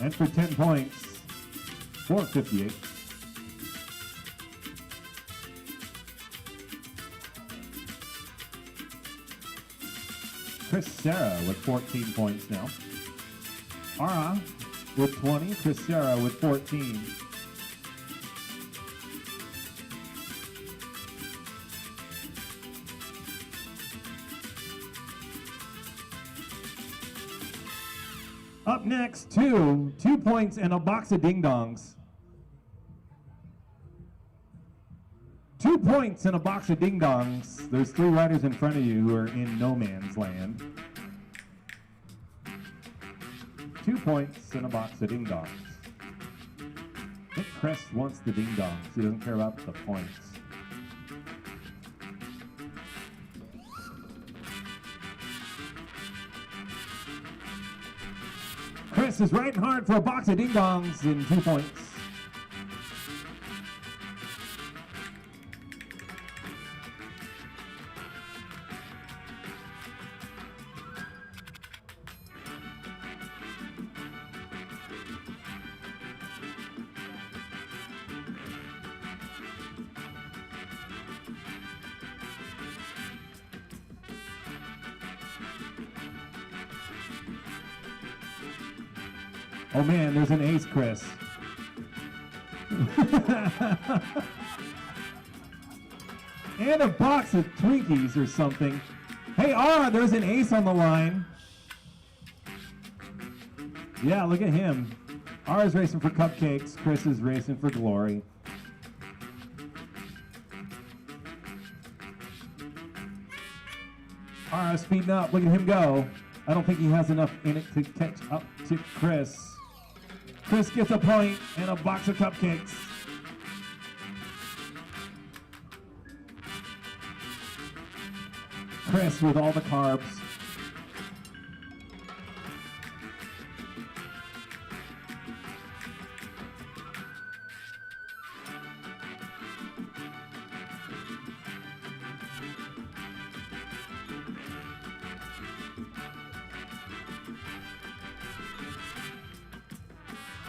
And for 10 points, 458. Chris Serra with 14 points now. Ara with 20, Chris Serra with 14. Up next, 2 points and a box of ding-dongs. 2 points and a box of ding-dongs. There's 3 riders in front of you who are in no man's land. 2 points and a box of ding-dongs. I think Chris wants the ding-dongs. He doesn't care about the points. Chris is riding hard for a box of ding-dongs and 2 points. Oh man, there's an ace, Chris. And a box of Twinkies or something. Hey, there's an ace on the line. Yeah, look at him. Is racing for cupcakes. Chris is racing for glory. Speeding up. Look at him go. I don't think he has enough in it to catch up to Chris. Chris gets a point and a box of cupcakes. Chris with all the carbs.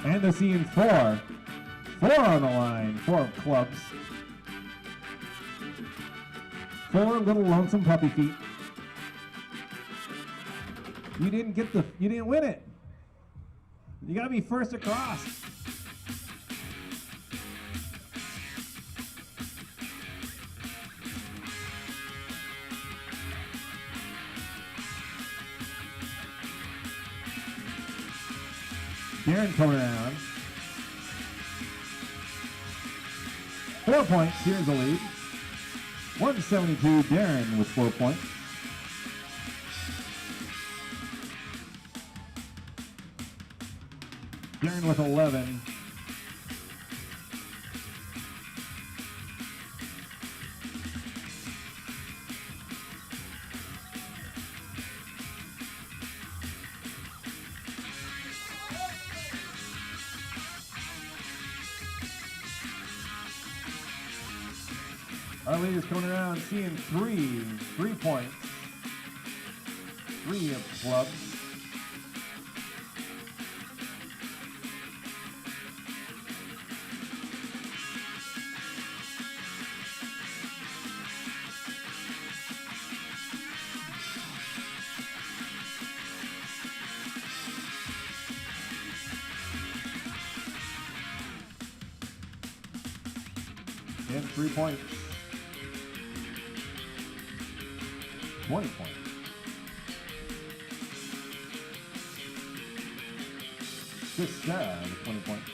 And they're seeing 4. 4 on the line. 4 of clubs. 4 little lonesome puppy feet. You didn't win it. You gotta be first across. Darren coming around. 4 points. Here's the lead. 172. Darren with 4 points. Darren with 11. Our lead is coming around, seeing 3 points. 3 of clubs. And 3 points. 20 points. Chris Serra with 20 points.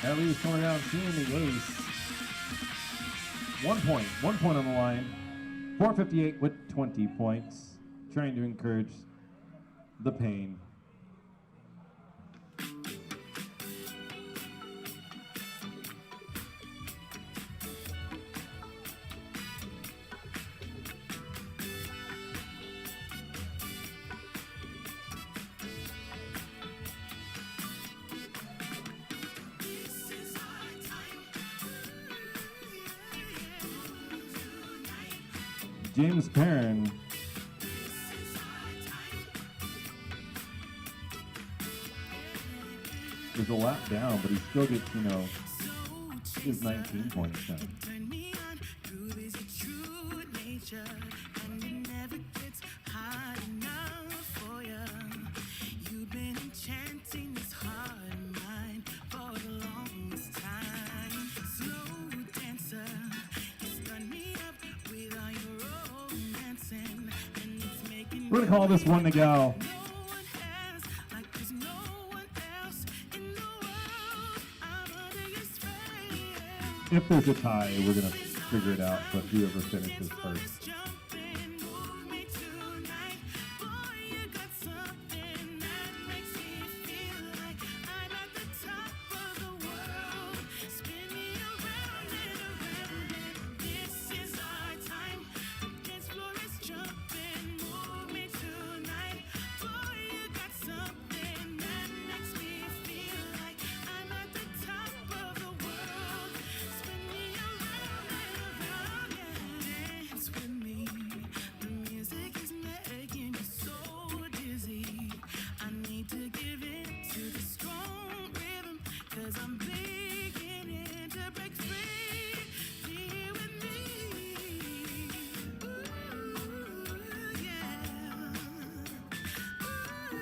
Ellie's coming out seeing the ace. 1 point. 1 point on the line. 458 with 20 points. Trying to encourage the pain. James Perrin. Is a lap down, but he still gets, his 19 points now. Turn me on, groove is your true nature, and it never gets hard enough for ya. You've been enchanting this heart of mine for the longest time. Slow dancer, you stun me up with all your romancing, and it's making We're going to call this one to go. no one has, like there's no one else in the world. I'm under your spell. If there's a tie, we're going to figure it out, but whoever finishes first. Jumping, move me tonight. Boy, you got something that makes me feel like I'm at the top of the world. Spin me around and around, and this is our time. The dance floor is jumping, move me tonight. Boy, you got something that makes me feel like I'm at the top of the world. Spin me around and around, yeah. Dance with me. The music is making me so dizzy. I need to give in to the strong rhythm, 'cause I'm beginning to break free. Be here with me. Ooh, yeah. Ooh,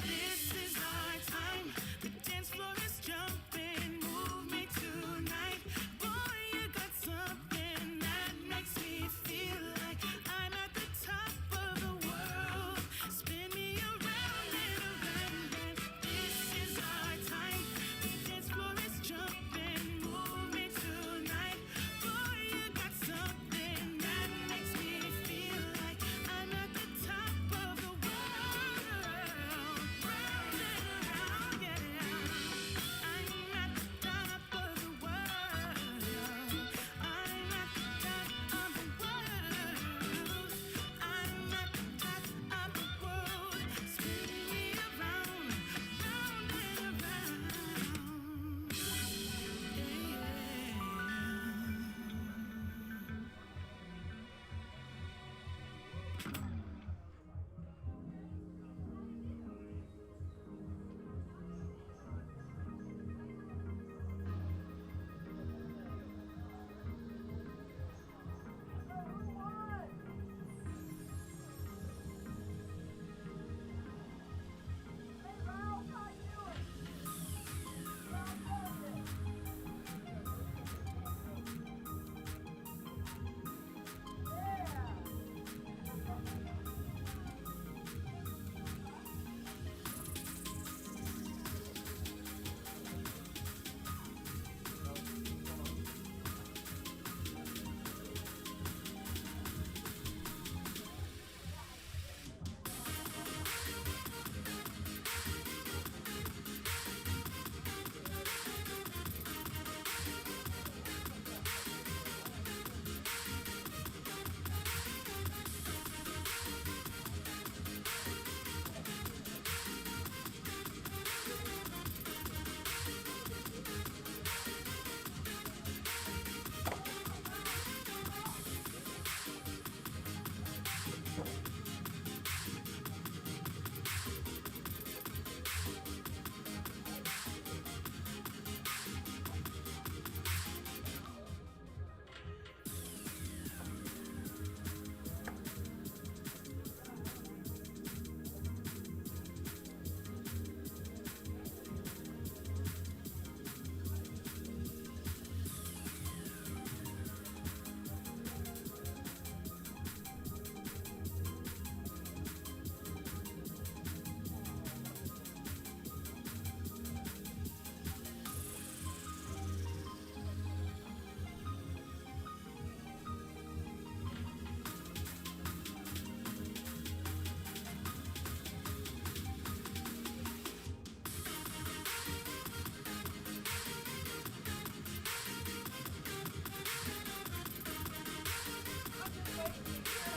this is our time. The dance floor is jumping. Move me tonight. Boy, you got something that makes me feel like I'm at the top of the world. Spin me around and around, and this is our time. The dance floor is jumping. Move me tonight. Boy, you got something that makes me feel like I'm at the top of the world. Round and around, yeah. I'm at the top of the world. I'm at the top of the world. I'm at the top of the world. Spin me around, round and around.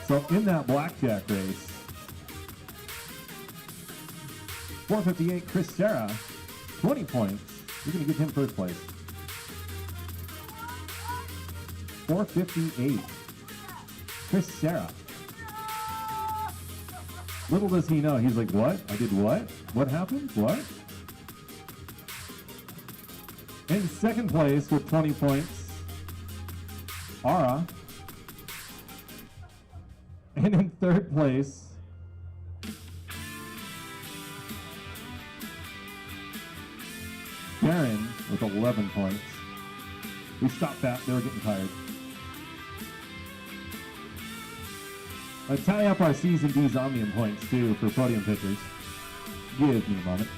So in that blackjack race, 458, Chris Serra, 20 points. You're going to give him first place. 458, Chris Serra. Little does he know, he's like, what? I did what? What happened? What? In second place with 20 points, Ara. And in third place, Darren with 11 points. We stopped that, they were getting tired. Tally up our C's and D's Omnium points too for podium pitchers. Give me a moment.